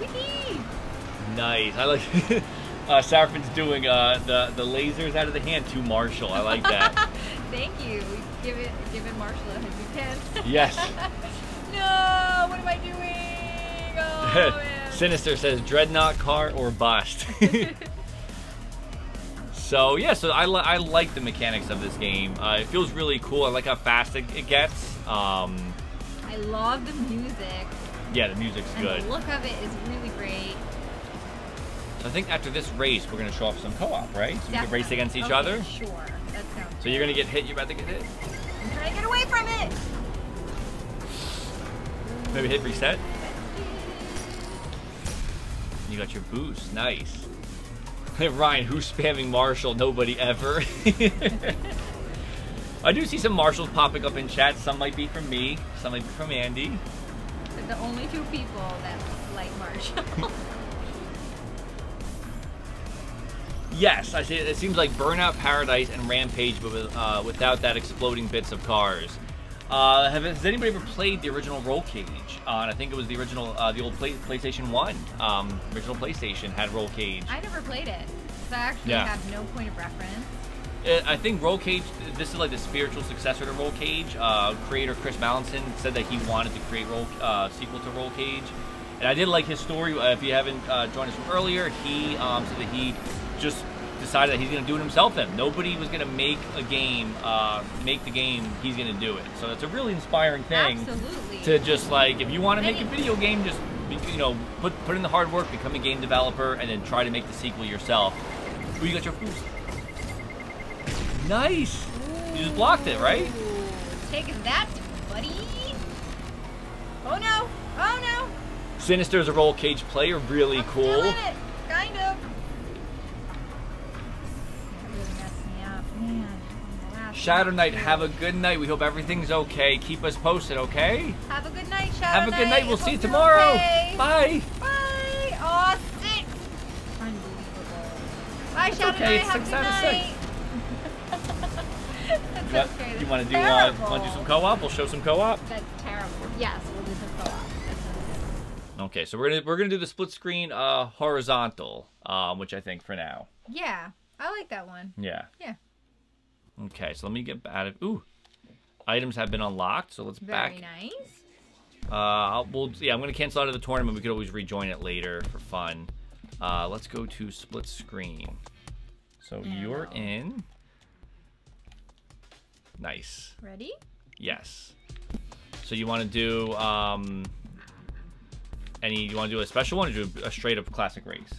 Whee! Nice. I like Saraphin's doing the lasers out of the hand to Marshall. I like that. Thank you. Give it Marshall a hug you can. Yes. No, what am I doing? Oh man. Sinister says Dreadnought car or bust. So yeah, so I like the mechanics of this game. It feels really cool. I like how fast it gets. I love the music. Yeah, the music's good. The look of it is really great. So I think after this race, we're going to show off some co-op, right? So we can race against each other? Sure. That sounds So you're going to get hit, you're about to get hit? I'm trying to get away from it! Maybe hit reset? You got your boost. Nice. Ryan, who's spamming Marshall? Nobody ever. I do see some Marshalls popping up in chat. Some might be from me. Some might be from Andy. They're the only two people that like Marshall. Yes, I see. It seems like Burnout Paradise and Rampage, but without that exploding bits of cars. Has anybody ever played the original Roll Cage? And I think it was the original, the old PlayStation 1. Original PlayStation had Roll Cage. I never played it, so I actually have no point of reference. I think Roll Cage, this is like the spiritual successor to Roll Cage. Creator Chris Mallinson said that he wanted to create sequel to Roll Cage. And I did like his story. If you haven't joined us from earlier, he said that he just decided that he's going to do it himself then. Nobody was going to make a game, make the game, he's going to do it. So it's a really inspiring thing. Absolutely. To just like, if you want to make a video game, just, put in the hard work, become a game developer, and then try to make the sequel yourself. Oh, you got your boost. Nice! Ooh. You just blocked it, right? Taking that, buddy. Oh no! Oh no! Sinister is a Roll Cage player, really cool. Doing it. Kind of. That really messed me up, man. Shadow Knight, have a good night. We hope everything's okay. Keep us posted, okay? Have a good night, Shadow Knight. Have a good night. We'll see you tomorrow. Okay. Bye. Bye. Aw, 6. Unbelievable. Bye, Shadow Knight. Have a good night. That's okay. You want to do some co-op? We'll show some co-op. That's terrible. Yes, we'll do some co-op. Okay, so we're gonna do the split screen horizontal, which I think for now. Yeah, I like that one. Yeah. Yeah. Okay, so let me get out of. Ooh, items have been unlocked. So let's back. Very nice. I'm gonna cancel out of the tournament. We could always rejoin it later for fun. Let's go to split screen. So you're in. Nice. Ready? Yes. So you want to do you want to do a special one or do a straight up classic race?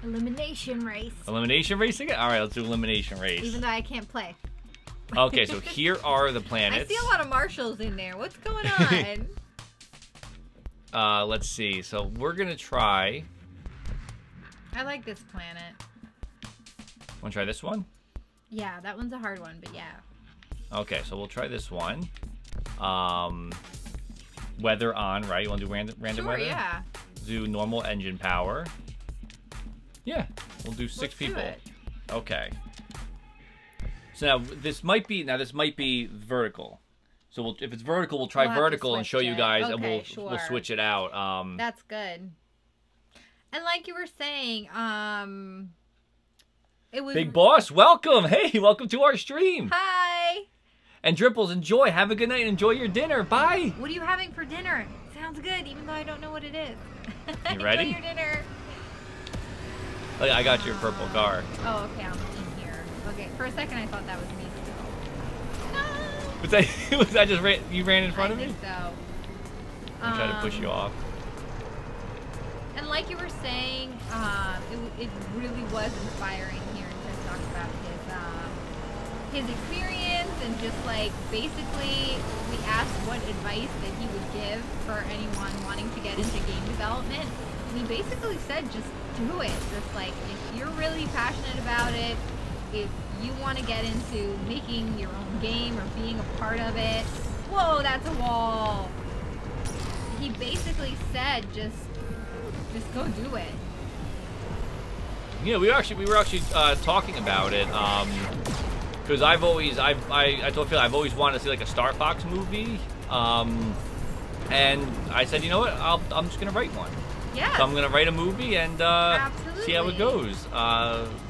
Elimination race. Elimination race again? All right, let's do elimination race. Even though I can't play. Okay, so here are the planets. I see a lot of Marshalls in there. What's going on? Let's see. So we're gonna try. I like this planet. Want to try this one? Yeah, that one's a hard one, but yeah. Okay, so we'll try this one. Weather on, right? You want to do random sure, weather? Yeah. Do normal engine power. Yeah, we'll do 6 people. Do it. Okay. So now this might be vertical. So if it's vertical, we'll try vertical and show you guys, okay, and we'll switch it out. That's good. And like you were saying, it was Big Boss. Welcome. Hey, welcome to our stream. Hi. And Dripples, enjoy. Have a good night. Enjoy your dinner. Bye. What are you having for dinner? Sounds good, even though I don't know what it is. You ready? Enjoy your dinner. Look, I got your purple car. Oh, okay. I'm in here. Okay. For a second, I thought that was me. Was that just you ran in front of me? I think so. I'm trying to push you off. And like you were saying, it really was inspiring hearing Chris talk about his experience, and just like basically we asked what advice that he would give for anyone wanting to get into game development, and he basically said just do it. Just like if you're really passionate about it, if you want to get into making your own game or being a part of it, whoa, that's a wall. He basically said just go do it. Yeah, we were actually talking about it. Because I told Phil I've always wanted to see like a Star Fox movie, and I said, you know what, I'm just gonna write one. Yeah. So I'm gonna write a movie and see how it goes.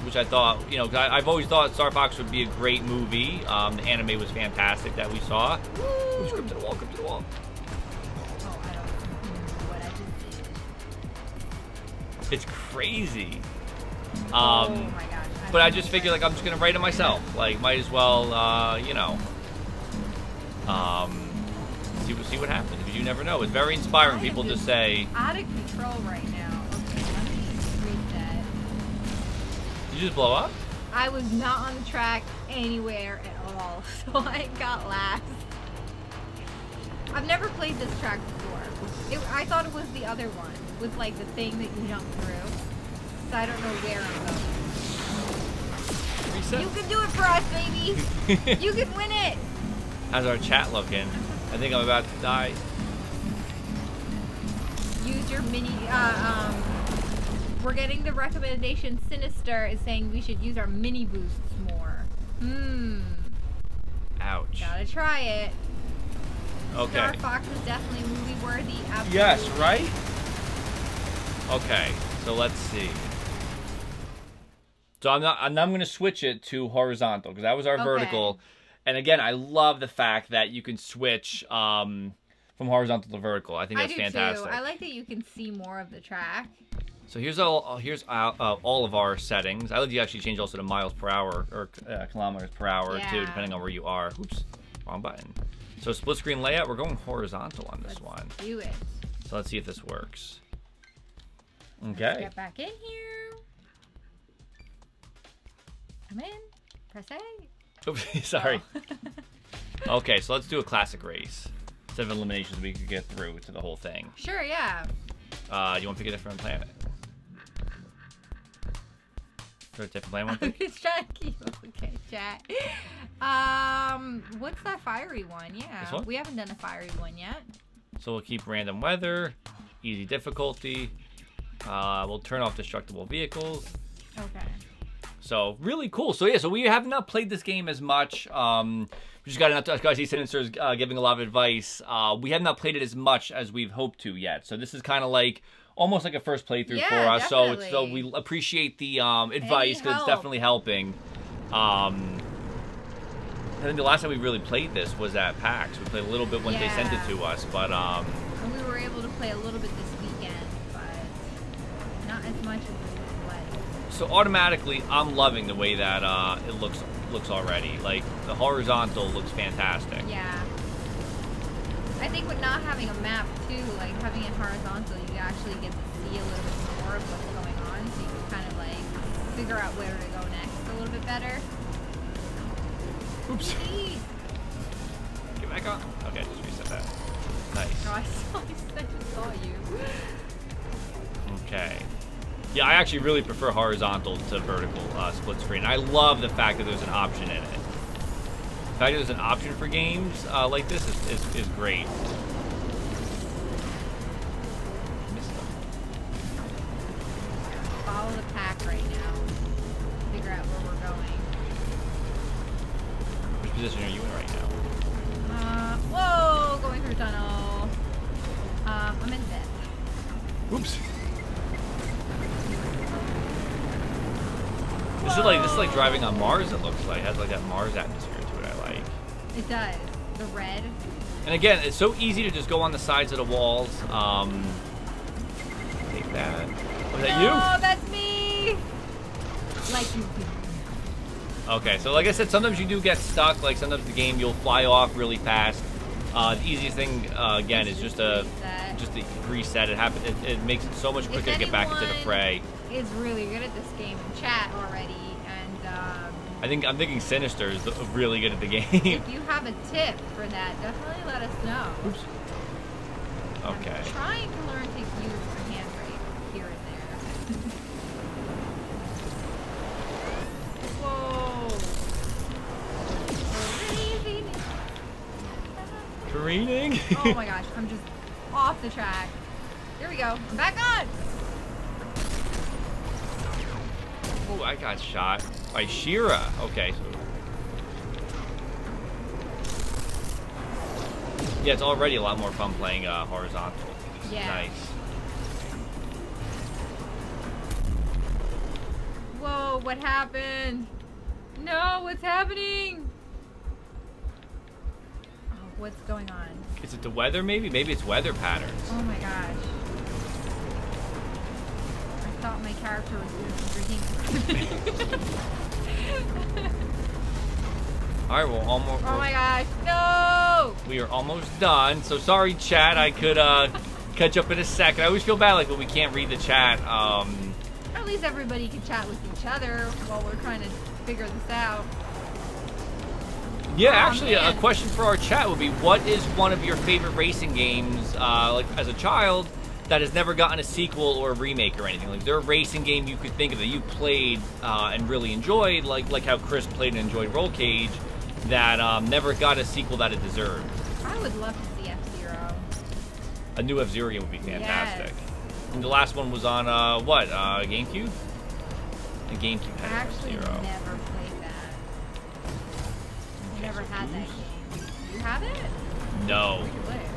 Which I thought, you know, 'cause I've always thought Star Fox would be a great movie. The anime was fantastic that we saw. Ooh, script to the wall, script to the wall. Oh, I don't know what I just did. It's crazy. Oh my gosh. But I just figured, like, I'm just gonna write it myself. Like, might as well, you know, see what happens, because you never know. It's very inspiring. People just say out of control right now. Okay, let me just reset. Did you just blow up? I was not on the track anywhere at all, so I got last. I've never played this track before. I thought it was the other one, with like the thing that you jump through. So I don't know where I'm going. Reset. You can do it for us, baby. You can win it. How's our chat looking? I think I'm about to die. Use your mini. We're getting the recommendation. Sinister is saying we should use our mini boosts more. Ouch. Gotta try it. Okay. Star Fox is definitely movie worthy. Absolutely. Yes, right? Okay, so let's see. So I'm going to switch it to horizontal, because that was our vertical. And again, I love the fact that you can switch from horizontal to vertical. I think that's fantastic. Too. I like that you can see more of the track. So here's all of our settings. I like you actually change also to miles per hour or kilometers per hour too, depending on where you are. Oops, wrong button. So split screen layout, we're going horizontal on this one. Let's do it. So let's see if this works. Okay. Let's get back in here. Come in. Press A. Oops, sorry. Oh. Okay, so let's do a classic race. Instead of eliminations, we could get through to the whole thing. Sure, yeah. You want to pick a different planet? Is there a different planet? I'm just trying to keep up. Okay, chat. What's that fiery one? Yeah. This one? We haven't done a fiery one yet. So we'll keep random weather, easy difficulty. We'll turn off destructible vehicles. Okay. So really cool. So yeah, so we have not played this game as much. We just got enough. I see Sinister's giving a lot of advice. We have not played it as much as we've hoped to yet. So this is kind of like almost like a first playthrough for us. Definitely. So we appreciate the advice, because it's definitely helping. I think the last time we really played this was at PAX. We played a little bit when they sent it to us, but and we were able to play a little bit this weekend, but not as much as we would like. So automatically, I'm loving the way that it looks already. Like the horizontal looks fantastic. Yeah. I think with not having a map too, like having it horizontal, you actually get to see a little bit more of what's going on, so you can kind of like figure out where to go next a little bit better. Oops. Get back on. Okay, just reset that. Nice. Oh, I just saw you. Okay. Yeah, I actually really prefer horizontal to vertical split screen. I love the fact that there's an option in it. The fact that there's an option for games like this is great. Follow the pack right now. Figure out where we're going. Which position are you in right now? Whoa! Going through tunnel. I'm in fifth. Oops. This is like driving on Mars. It looks like it has like that Mars atmosphere to it. I like. It does. The red. And again, it's so easy to just go on the sides of the walls. Take that. Was that you? No, that's me. Like you. Okay, so like I said, sometimes you do get stuck. Like sometimes the game you'll fly off really fast. The easiest thing again is just to reset. It happens. It makes it so much quicker to get back into the fray. Is really good at this game in chat already, and I'm thinking Sinister is really good at the game. If you have a tip for that, definitely let us know. Oops. Okay. I'm trying to learn to use the handbrake here and there. Whoa! Careening. Oh my gosh, I'm just off the track. Here we go. I'm back on. Oh, I got shot by Shira. Okay, so yeah, it's already a lot more fun playing horizontal. Yeah. Nice. Whoa! What happened? No, what's happening? Oh, what's going on? Is it the weather? Maybe it's weather patterns. Oh my gosh. I thought my character was doing some drinking. Alright, well, almost. Oh my gosh, no! We are almost done. So sorry, chat. I could catch up in a second. I always feel bad, like, when we can't read the chat. Or at least everybody can chat with each other while we're trying to figure this out. Yeah, actually, a question for our chat would be, what is one of your favorite racing games, like, as a child, that has never gotten a sequel or a remake or anything? Like, is there a racing game you could think of that you played and really enjoyed, like how Chris played and enjoyed Roll Cage, that never got a sequel that it deserved? I would love to see F-Zero. A new F-Zero game would be fantastic. Yes. And the last one was on, what, GameCube? The GameCube had I actually F-Zero. never played that. I never had that game. You have it? No. Where?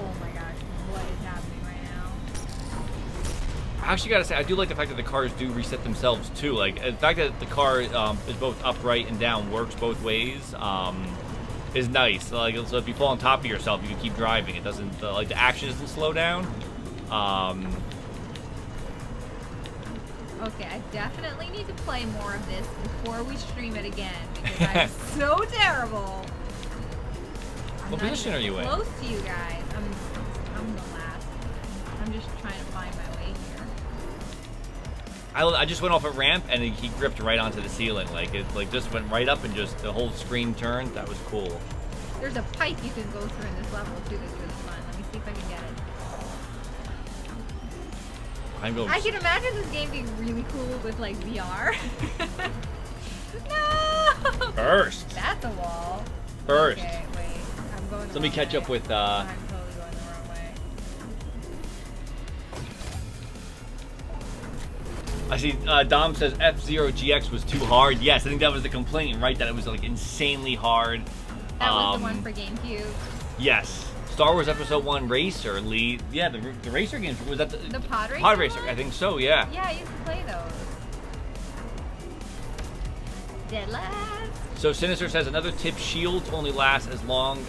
Oh my gosh, what is happening right now? I actually gotta say, I do like the fact that the cars do reset themselves too. Like, the fact that the car is both upright and down, works both ways, is nice. Like, so if you fall on top of yourself, you can keep driving. It doesn't, like, the action doesn't slow down. Okay, I definitely need to play more of this before we stream it again, because I'm so terrible. What position are you in? Close to you guys. I'm the last one. I'm just trying to find my way here. I just went off a ramp and he gripped right onto the ceiling. Like, it just went right up and just the whole screen turned. That was cool. There's a pipe you can go through in this level too that's really fun. Let me see if I can get it. I can imagine this game being really cool with like VR. No! First. That's a wall. First. Okay, wait. I'm going the Let me wrong catch way. up with I'm totally going the wrong way. I see Dom says F-Zero GX was too hard. Yes, I think that was the complaint, right? That it was like insanely hard. That was the one for GameCube. Yes. Star Wars Episode 1 Racer, Lee. Yeah, the racer games. Was that the Pod Racer? Pod Racer, I think so, yeah. Yeah, I used to play those. Dead last. So Sinister says another tip: shields only last as long,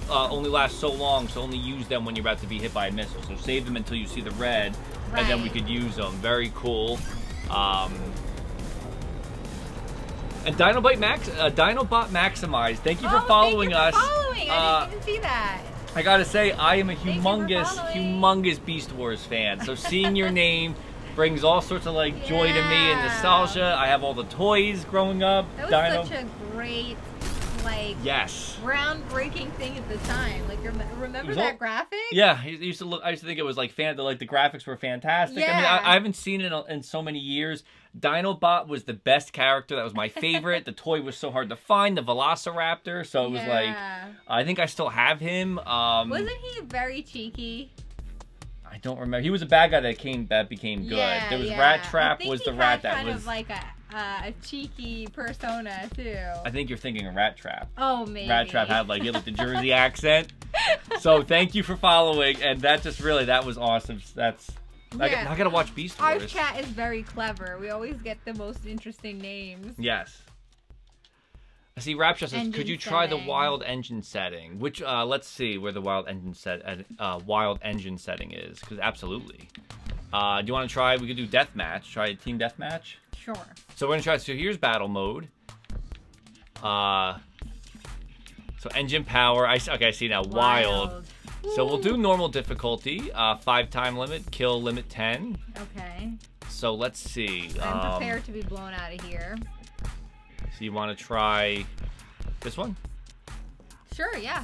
only last so long. So only use them when you're about to be hit by a missile. So save them until you see the red, and then we could use them. Very cool. And Dinobot Maximize, thank you for following us. Following. I didn't even see that. I gotta say, I am a humongous Beast Wars fan. So seeing your name brings all sorts of like joy to me and nostalgia. I have all the toys growing up. That was such a great like groundbreaking thing at the time. Like, remember that graphic? Yeah, I used to think it was like the graphics were fantastic. Yeah. I mean, I haven't seen it in so many years. Dinobot was the best character. That was my favorite. The toy was so hard to find. The Velociraptor. So it was like, I think I still have him. Wasn't he very cheeky? I don't remember. He was a bad guy that became good. Yeah, there was Rat Trap was the rat that was kind of like a cheeky persona too. I think you're thinking of Rat Trap. Oh, maybe. Rat Trap had like the Jersey accent. So thank you for following, and that was awesome. I gotta watch Beast Wars. Our chat is very clever. We always get the most interesting names. Yes. I see Rapture says, could you try the wild engine setting? Which let's see where the wild engine setting is. Because absolutely. Do you want to try? We could do deathmatch. Try a team deathmatch. Sure. So we're gonna try. So here's battle mode. So engine power. I see now. Wild. So we'll do normal difficulty. 5-time limit. Kill limit 10. Okay. So let's see. I'm prepared to be blown out of here. So you want to try this one? Sure. Yeah.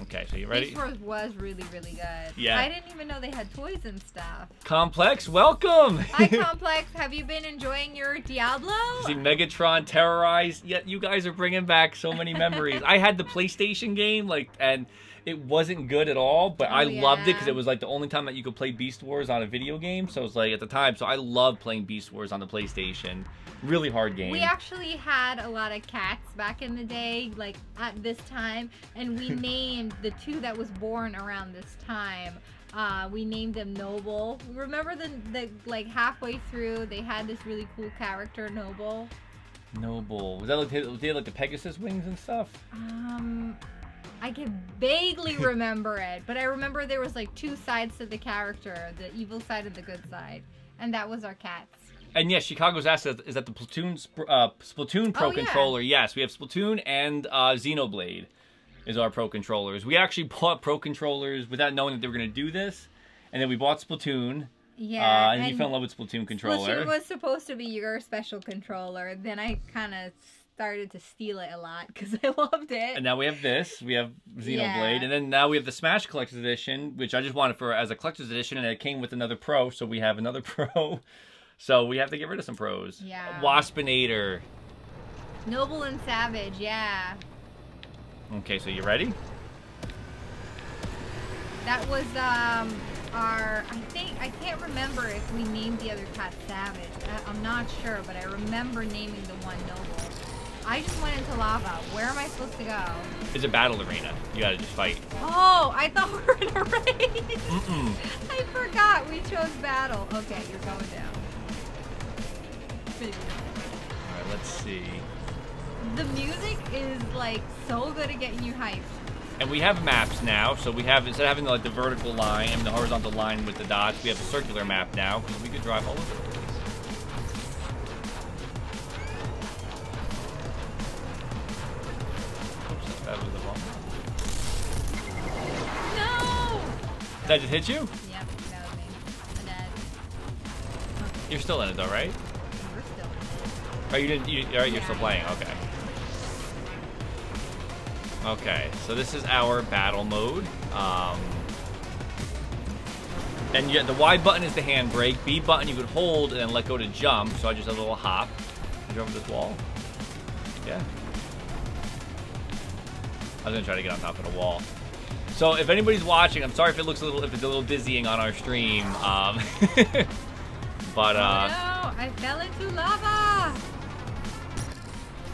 Okay, so you ready? Beast Wars was really, really good. Yeah. I didn't even know they had toys and stuff. Complex, welcome! Hi, Complex. Have you been enjoying your Diablo? See Megatron terrorized. Yet you guys are bringing back so many memories. I had the PlayStation game, and it wasn't good at all, but I loved it because it was like the only time that you could play Beast Wars on a video game. So it was like at the time. So I loved playing Beast Wars on the PlayStation. Really hard game. We actually had a lot of cats back in the day, like at this time, and we named the 2 that was born around this time. We named them Noble. Remember the like halfway through they had this really cool character, Noble. Noble. Was that like the Pegasus wings and stuff? I can vaguely remember it, but I remember there was like 2 sides to the character, the evil side and the good side, and that was our cats. And yes, Chicago's asked, is that the Splatoon Pro controller? Yes, we have Splatoon and Xenoblade is our Pro controllers. We actually bought Pro controllers without knowing that they were going to do this. And then we bought Splatoon. Yeah. And you fell in love with Splatoon controller. Splatoon was supposed to be your special controller. Then I kind of started to steal it a lot because I loved it. And now we have this. We have Xenoblade. And then now we have the Smash Collector's Edition, which I just wanted as a Collector's Edition. And it came with another Pro, so we have another Pro. So we have to get rid of some pros. Yeah. Waspinator. Noble and Savage, yeah. Okay, so you ready? That was I can't remember if we named the other cat Savage. I'm not sure, but I remember naming the one Noble. I just went into lava. Where am I supposed to go? It's a battle arena. You gotta just fight. Oh, I thought we were in a race. I forgot we chose battle. Okay, you're going down. Alright, let's see. The music is like so good at getting you hyped. And we have maps now, so we have, instead of having like the vertical line and the horizontal line with the dots, we have a circular map now, so we could drive all over the place. Oops, that was the wrong one. No! Did that just hit you? Yep, that was me. I'm dead. Okay. You're still in it though, right? We're still in it. Oh, you didn't, you're still playing, okay. Okay, so this is our battle mode. And the Y button is the handbrake. B button you could hold and then let go to jump. So I just have a little hop. Jump over this wall. Yeah. I was gonna try to get on top of the wall. So if anybody's watching, I'm sorry if it's a little dizzying on our stream. But oh no, I fell into lava.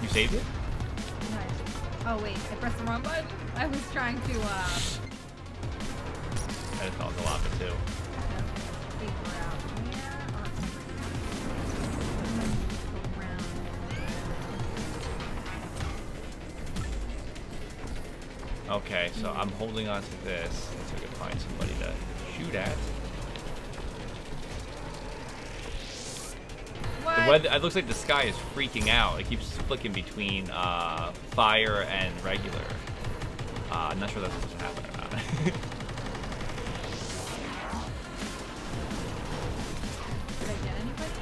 You saved it? Oh wait, I pressed the wrong button. I was trying to I just fell into lava too. figure out where Okay, so I'm holding on to this so I can find somebody to shoot at. What? The weather, it looks like the sky is freaking out. It keeps flicking between fire and regular. I'm not sure that's supposed to happen or not. Did I get anybody?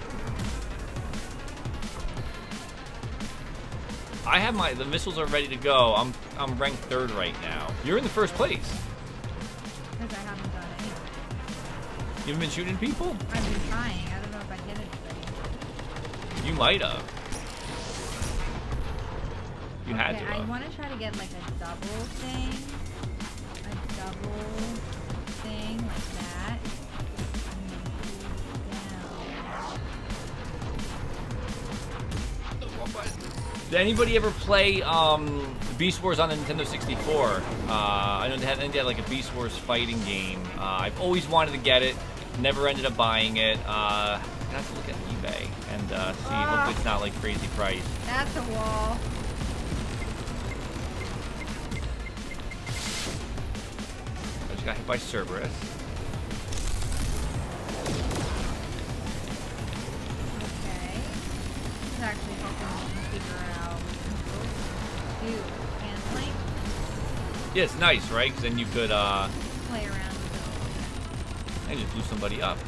I have the missiles are ready to go. I'm ranked 3rd right now. You're in the 1st place. Because I haven't done anything. You haven't been shooting people? I've been trying. I don't know if I hit anybody. You might have. You had to. I want to try to get like a double thing. A double thing like that. Did anybody ever play Beast Wars on the Nintendo 64? I know they had like a Beast Wars fighting game. I've always wanted to get it. Never ended up buying it. I have to look at eBay and see. Hopefully it's not like crazy price. That's a wall. I just got hit by Cerberus. Okay. This is actually helping me figure out canceling. Yeah, it's nice, right? Because then you could play around with it. and just blew somebody up.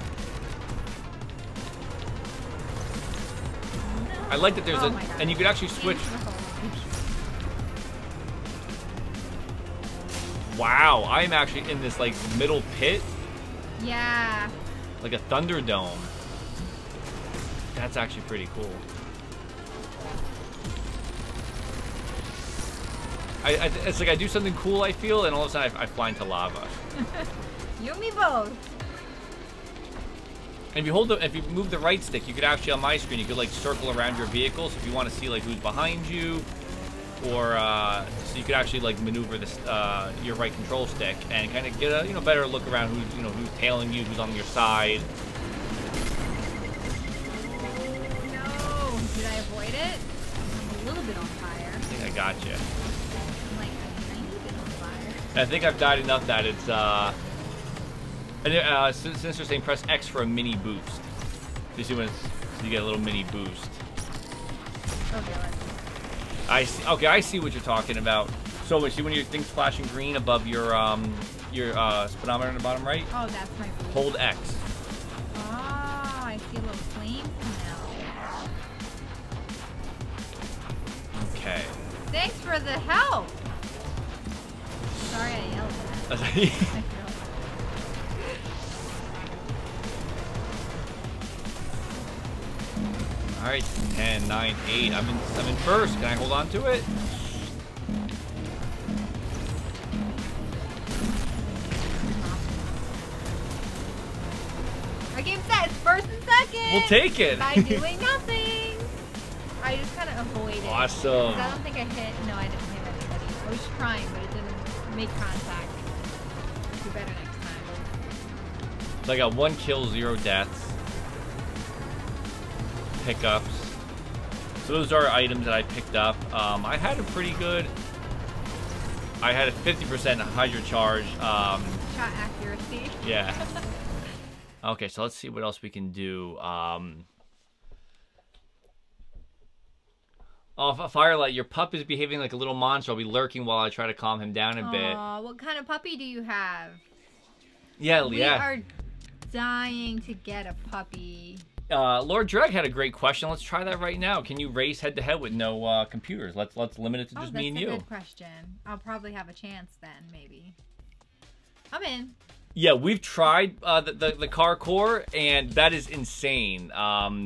No. I like that there's and you could actually switch. Wow, I'm actually in this like middle pit. Yeah. Like a Thunderdome. That's actually pretty cool. It's like I do something cool, I feel, and all of a sudden I fly into lava. You and me both. And if you move the right stick, you could actually, on my screen, you could like circle around your vehicle. So if you want to see like who's behind you, or so you could actually like maneuver this your right control stick and kind of get a better look around who's tailing you, who's on your side. No, did I avoid it? I'm a little bit on fire. I think I got you. I'm like a tiny bit on fire. I think I've died enough that it's since they're saying press X for a mini boost. You see so you get a little mini boost. Okay, let's see. I see. Okay, I see what you're talking about. So, see when your thing's flashing green above your speedometer in the bottom right? Oh, that's my boost. Hold X. Oh, I see a little flame now. Okay. Thanks for the help. Sorry I yelled at that. All right, 10, 9, 8. I'm in 1st. Can I hold on to it? Our game set is 1st and 2nd. We'll take it. By doing nothing. I just kind of avoided. Awesome. I don't think I hit. No, I didn't hit anybody. I was trying, but it didn't make contact. Do better next time. So I got 1 kill, 0 deaths. Pickups. So those are items that I picked up. I had a pretty good. I had a 50% hydro charge. Shot accuracy. Yeah. Okay, so let's see what else we can do. Oh, Firelight, your pup is behaving like a little monster. I'll be lurking while I try to calm him down a bit. Aw, what kind of puppy do you have? Yeah, we are dying to get a puppy. Lord Dreg had a great question. Let's try that right now. Can you race head-to-head with no computers? Let's limit it to just me and you. That's a good question. I'll probably have a chance then, maybe. I'm in. Yeah, we've tried the car core, and that is insane.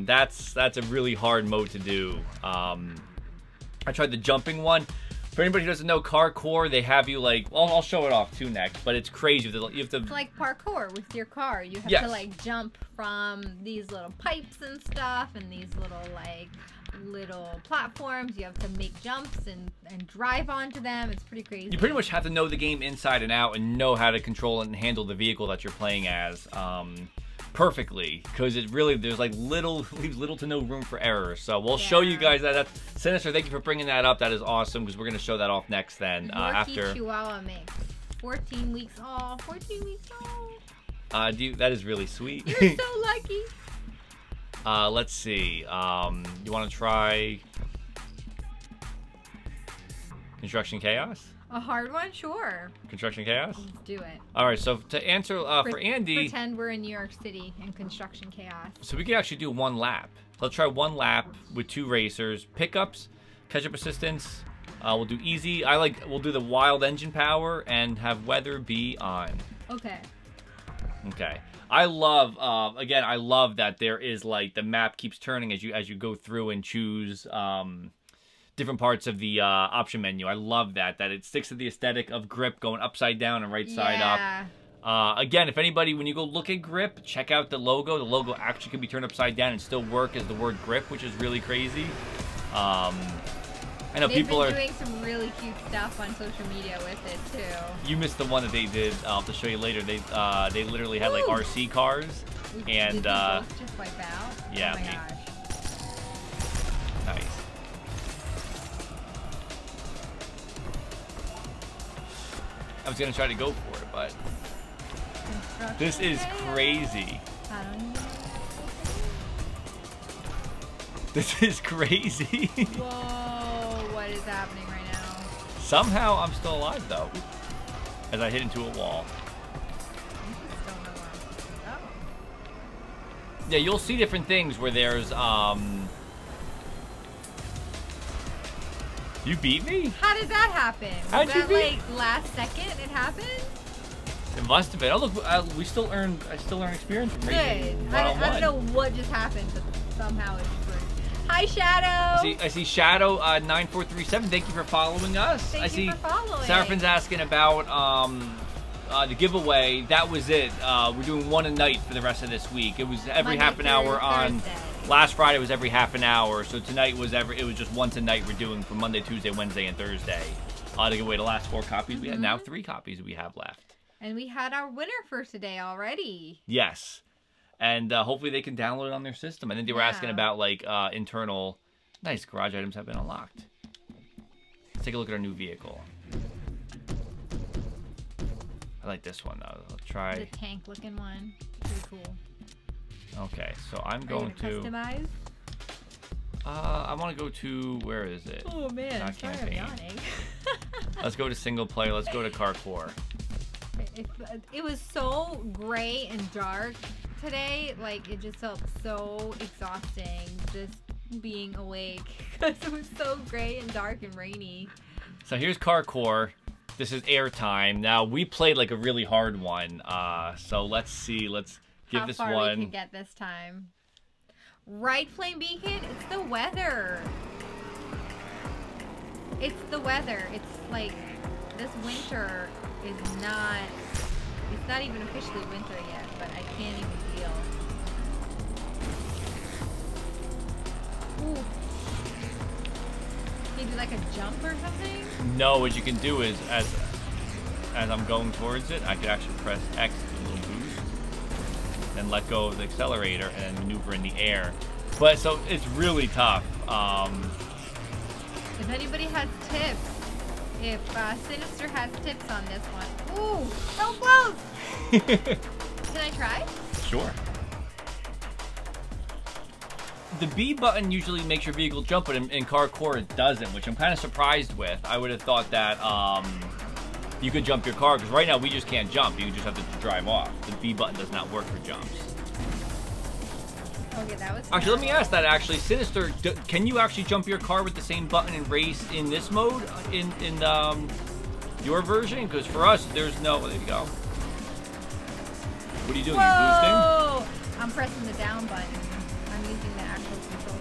That's a really hard mode to do. I tried the jumping one. For anybody who doesn't know car core, they have you like, well, I'll show it off too next, but it's crazy. You have to it's like parkour with your car. You have to like jump from these little pipes and stuff, and these little platforms. You have to make jumps and drive onto them. It's pretty crazy. You pretty much have to know the game inside and out and know how to control and handle the vehicle that you're playing as perfectly, because it really leaves little to no room for error. So we'll show you guys that. That's Sinister. Thank you for bringing that up. That is awesome, because we're gonna show that off next. Then after Chihuahua mix, 14 weeks old. 14 weeks old. That is really sweet. You're so lucky. Let's see. You want to try Construction Chaos? A hard one? Sure. Construction Chaos? Let's do it. All right, so to answer for Andy... Pretend we're in New York City in Construction Chaos. So we could actually do 1 lap. Let's try 1 lap with 2 racers. Pickups, Catch-up assistance. We'll do easy. We'll do the wild engine power and have weather be on. Okay. Okay. I love, again, I love that there is like the map keeps turning as you go through and choose different parts of the option menu. I love that it sticks to the aesthetic of grip going upside down and right side up. Again, if anybody, when you go look at grip, check out the logo. The logo actually can be turned upside down and still work as the word grip, which is really crazy. I know people are doing some really cute stuff on social media with it too. You missed the one that they did. I'll have to show you later. They literally had like RC cars, and did both just wipe out? Yeah. Oh my gosh. Nice. I was gonna try to go for it, but this is crazy. I don't even know. This is crazy. Whoa, what is happening right now? Somehow I'm still alive though, as I hit into a wall. I just don't know where I'm... Oh. Yeah, you'll see different things where there's You beat me? How did that happen? How'd you beat? Like last second it happened? It must have been. Oh look, I still earn experience from racing. Good. I don't know what just happened, but somehow it's free. Hi, Shadow. I see Shadow 9437. Thank you for following us. Thank you for following. Seraphin's asking about the giveaway. That was it. We're doing one a night for the rest of this week. It was every half an hour on. Last Friday was every half an hour, so tonight was it was just once a night we're doing for Monday, Tuesday, Wednesday, and Thursday. To give away the last 4 copies. We had now 3 copies we have left. And we had our winner for today already. Yes. And hopefully they can download it on their system. And then they were asking about like internal. Nice, garage items have been unlocked. Let's take a look at our new vehicle. I like this one though. Let's try the tank looking one. Pretty cool. Okay, so I'm going to customize. I want to go to, where is it? Oh man, not sorry, campaign. I'm yawning. Let's go to single player. Let's go to Carcore. It was so gray and dark today. Like it just felt so exhausting just being awake because it was so gray and dark and rainy. So here's Carcore. This is airtime. Now we played like a really hard one. So let's see. Let's give this one. How far we can get this time. Right, Flame Beacon? It's the weather. It's the weather. It's like this winter is not... It's not even officially winter yet, but I can't even feel. Ooh. Can you do like a jump or something? No, what you can do is, as I'm going towards it, I could actually press X to a little boost, then let go of the accelerator and maneuver in the air. But so it's really tough. If anybody has tips, if Sinister has tips on this one. Ooh, so close! Can I try? Sure. The B button usually makes your vehicle jump, but in Carcore it doesn't, which I'm kind of surprised with. I would have thought that you could jump your car, because right now we just can't jump. You just have to drive off. The B button does not work for jumps. Okay, that was actually, let me ask that actually. Sinister, can you actually jump your car with the same button and race in this mode? In your version? Because for us, there's no... There you go. What are you doing? Whoa! Are you boosting? I'm pressing the down button. I'm using the actual control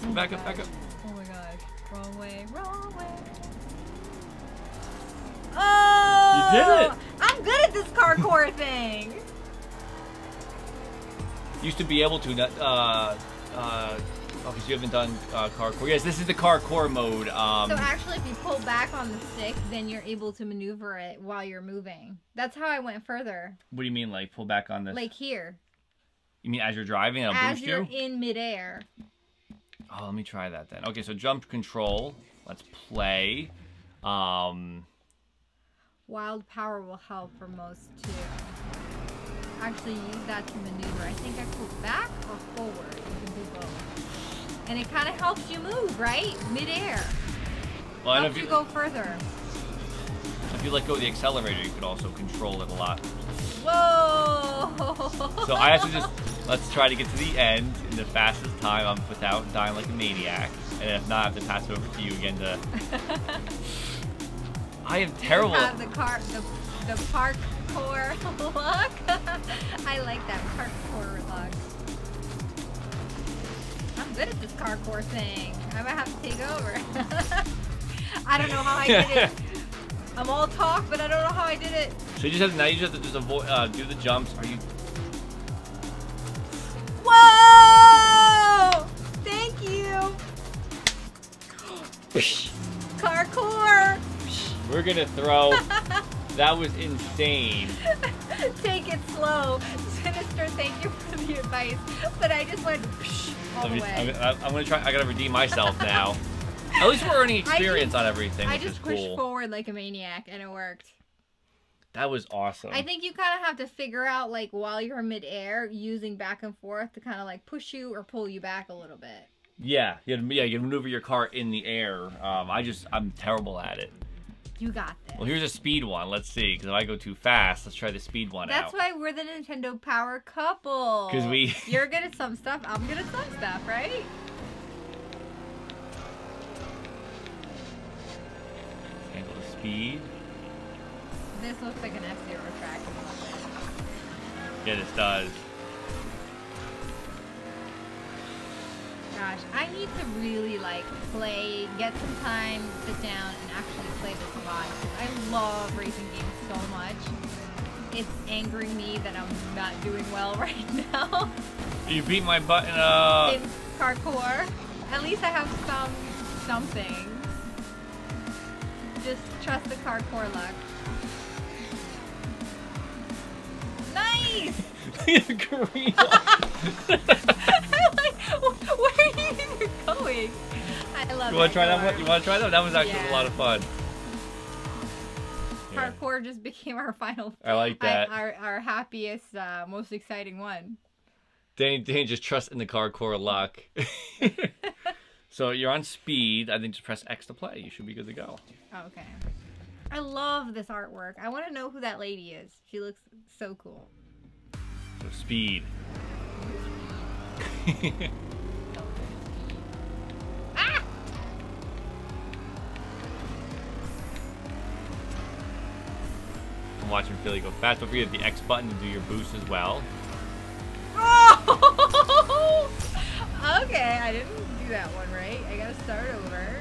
thing. Back up, back up. Oh my gosh. Wrong way, wrong way. Oh! You did it! I'm good at this Carcore thing! Used to be able to, because you haven't done Carcore. Yes, this is the Carcore mode. So actually, if you pull back on the stick, then you're able to maneuver it while you're moving. That's how I went further. What do you mean, like pull back on this? Like here. You mean as you're driving, it'll boost you? As you're in midair. Oh, let me try that then. Okay, so jump control. Let's play. Wild power will help for most too. Actually use that to maneuver. I think I pull back or forward. You can do both. And it kind of helps you move, right? Midair. Well, helps you go further. If you let go of the accelerator, you could also control it a lot. Whoa! So I have to just... Let's try to get to the end in the fastest time without dying like a maniac. And if not, I have to pass it over to you again to... I am terrible. You have the parkour look. I like that parkour look. I'm good at this parkour thing. I might have to take over. I don't know how I did it. I'm all talk, but I don't know how I did it. So you just have to just avoid, do the jumps. Are you? Whoa! Thank you. Parkour. We're gonna throw. That was insane. Take it slow. Sinister, thank you for the advice. But I just went all the way. I'm gonna try. I gotta redeem myself now. At least we're earning experience on everything, which is cool. I just pushed forward like a maniac, and it worked. That was awesome. I think you kind of have to figure out, like, while you're mid-air, using back and forth to kind of, like, push you or pull you back a little bit. Yeah, you maneuver your car in the air. I'm terrible at it. You got this. Well, here's a speed one. Let's see, because if I go too fast, let's try the speed one out. That's why we're the Nintendo Power couple. Because You're good at some stuff, I'm good at some stuff, right? Handle the speed. This looks like an F-Zero track. Yeah, this does. Gosh, I need to really, like, get some time, sit down, and actually play this a lot. I love racing games so much. It's angering me that I'm not doing well right now. You beat my button up. In parkour. At least I have something. Just trust the parkour luck. Nice! Green. Where are you even going? I love it. You want to try that one? You want to try that? That was actually a lot of fun. Parkour just became our final. I like that. Our happiest, most exciting one. Danny just trust in the parkour luck. So you're on speed. I think just press X to play. You should be good to go. Okay. I love this artwork. I want to know who that lady is. She looks so cool. So speed. Ah! I'm watching Philly go fast. Don't forget the X button to do your boost as well. Oh! Okay, I didn't do that one right. I gotta start over.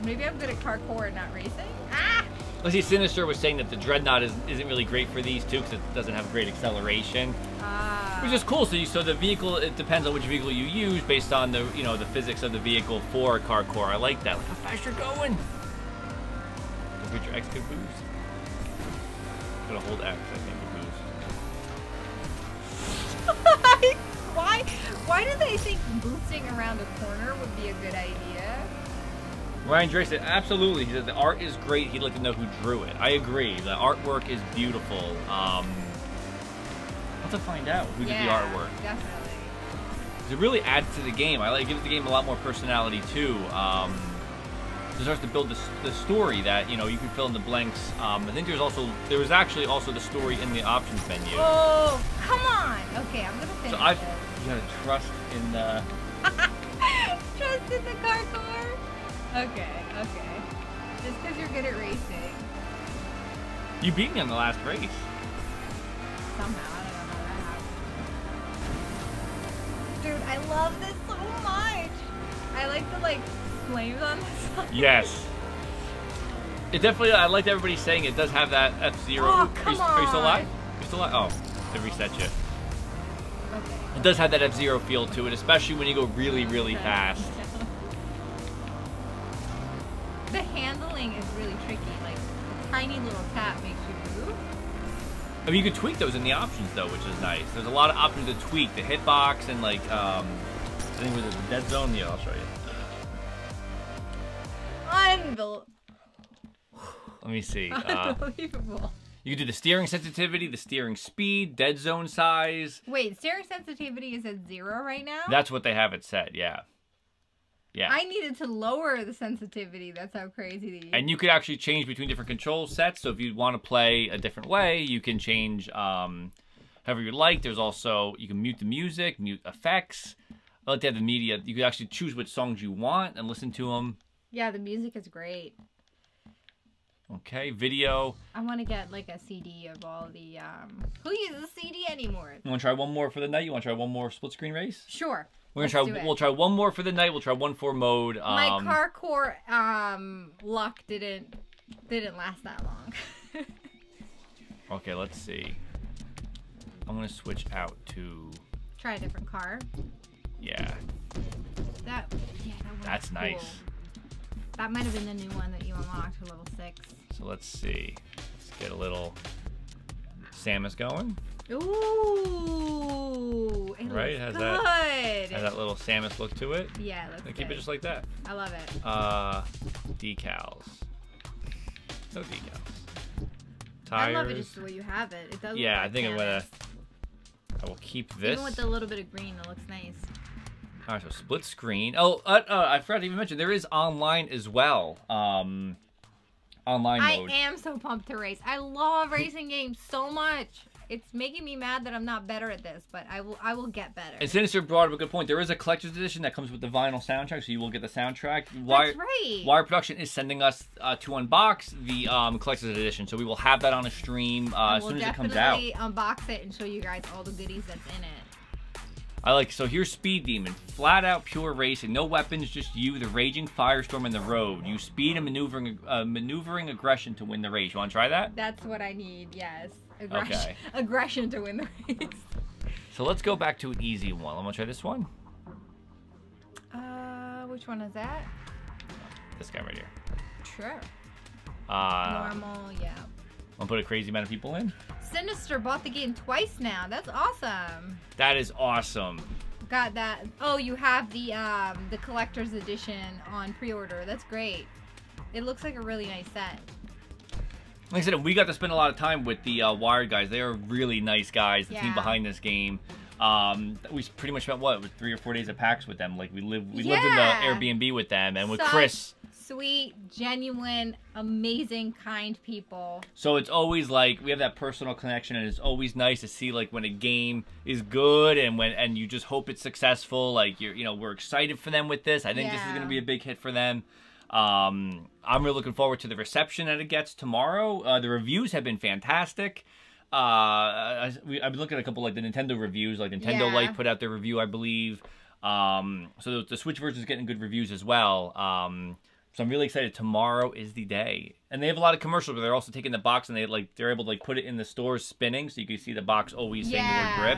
Maybe I'm good at parkour and not racing. Ah! Let's see, Sinister was saying that the Dreadnought isn't really great for these two because it doesn't have great acceleration. Which is cool. So the vehicle, it depends on which vehicle you use based on the the physics of the vehicle for parkour. I like that. Look how fast you're going. Don't forget your X could boost. Gotta hold X, I think, to boost. Why do they think boosting around a corner would be a good idea? Ryan Drake said, absolutely. He said the art is great. He'd like to know who drew it. I agree. The artwork is beautiful. I'll have to find out who did the artwork. Definitely. It really adds to the game. It gives the game a lot more personality too. It starts to build the story that you can fill in the blanks. I think there was actually also the story in the options menu. Oh, come on! Okay, I'm gonna finish this. You gotta trust in the. Trust in the parkour. Okay. Just because you're good at racing. You beat me on the last race. Somehow, I don't know how that happened. Dude, I love this so much. I like the flames on the side. Yes. It definitely. I like everybody saying it does have that F-Zero. Oh, come on. Are you still alive? You're still alive? Oh, they reset you. Okay. It does have that F-Zero feel to it, especially when you go really, really fast. The handling is really tricky. Like, a tiny little tap makes you move. I mean, you can tweak those in the options, though, which is nice. There's a lot of options to tweak. The hitbox and, I think with the dead zone. Yeah, I'll show you. Unbelievable. Let me see. Unbelievable. You can do the steering sensitivity, the steering speed, dead zone size. Wait, steering sensitivity is at 0 right now? That's what they have it set, yeah. Yeah. I needed to lower the sensitivity. That's how crazy these. And you could actually change between different control sets. So if you want to play a different way, you can change. however you like. There's also, you can mute the music, mute effects. I like to have the media. You can actually choose which songs you want and listen to them. Yeah, the music is great. Okay, video. I want to get like a CD of all the, who uses CD anymore? You want to try one more for the night? You want to try one more split screen race? Sure. We'll try one more for the night. We'll try 1-4 mode. My parkour luck didn't last that long. Okay, let's see. I'm gonna switch out to. Try a different car. Yeah. That's cool. nice. That might have been the new one that you unlocked for level 6. So let's see. Let's get a little Samus going. Ooh, it right? Has that little Samus look to it. Yeah, that's keep it just like that. I love it. Decals. No decals. Tires. I love it just the way you have it. It does. Yeah, look like I think canvas. I will keep this. Even with a little bit of green, it looks nice. All right, so split screen. Oh, I forgot to even mention there is online as well. Online mode. I am so pumped to race. I love racing games so much. It's making me mad that I'm not better at this, but I will get better. And Sinister brought up a good point. There is a collector's edition that comes with the vinyl soundtrack, so you will get the soundtrack. That's right. Wire Production is sending us to unbox the collector's edition, so we will have that on a stream as soon as it comes out. We'll definitely unbox it and show you guys all the goodies that's in it. So here's Speed Demon. Flat out pure racing. No weapons, just you, the raging firestorm in the road. Use speed and maneuvering aggression to win the race. You want to try that? That's what I need, yes. Okay. Aggression to win the race. So let's go back to an easy one. I'm going to try this one. Which one is that? This guy right here. Sure. Normal, yeah. Want to put a crazy amount of people in? Sinister bought the game twice now. That's awesome. That is awesome. Got that. Oh, you have the collector's edition on pre-order. That's great. It looks like a really nice set. Like I said, we got to spend a lot of time with the Wired guys. They are really nice guys, the team behind this game. We pretty much spent, 3 or 4 days at PAX with them. Like, we lived in the Airbnb with them. And with Chris. Sweet, genuine, amazing, kind people. So it's always like we have that personal connection, and it's always nice to see like when a game is good and you just hope it's successful. Like we're excited for them with this. I think this is going to be a big hit for them. I'm really looking forward to the reception that it gets tomorrow. The reviews have been fantastic. I've been looking at a couple like the Nintendo reviews. Like Nintendo Light put out their review, I believe. So the Switch version is getting good reviews as well. So I'm really excited. Tomorrow is the day, and they have a lot of commercials. But they're also taking the box and they're able to like put it in the stores spinning, so you can see the box always saying the word grip.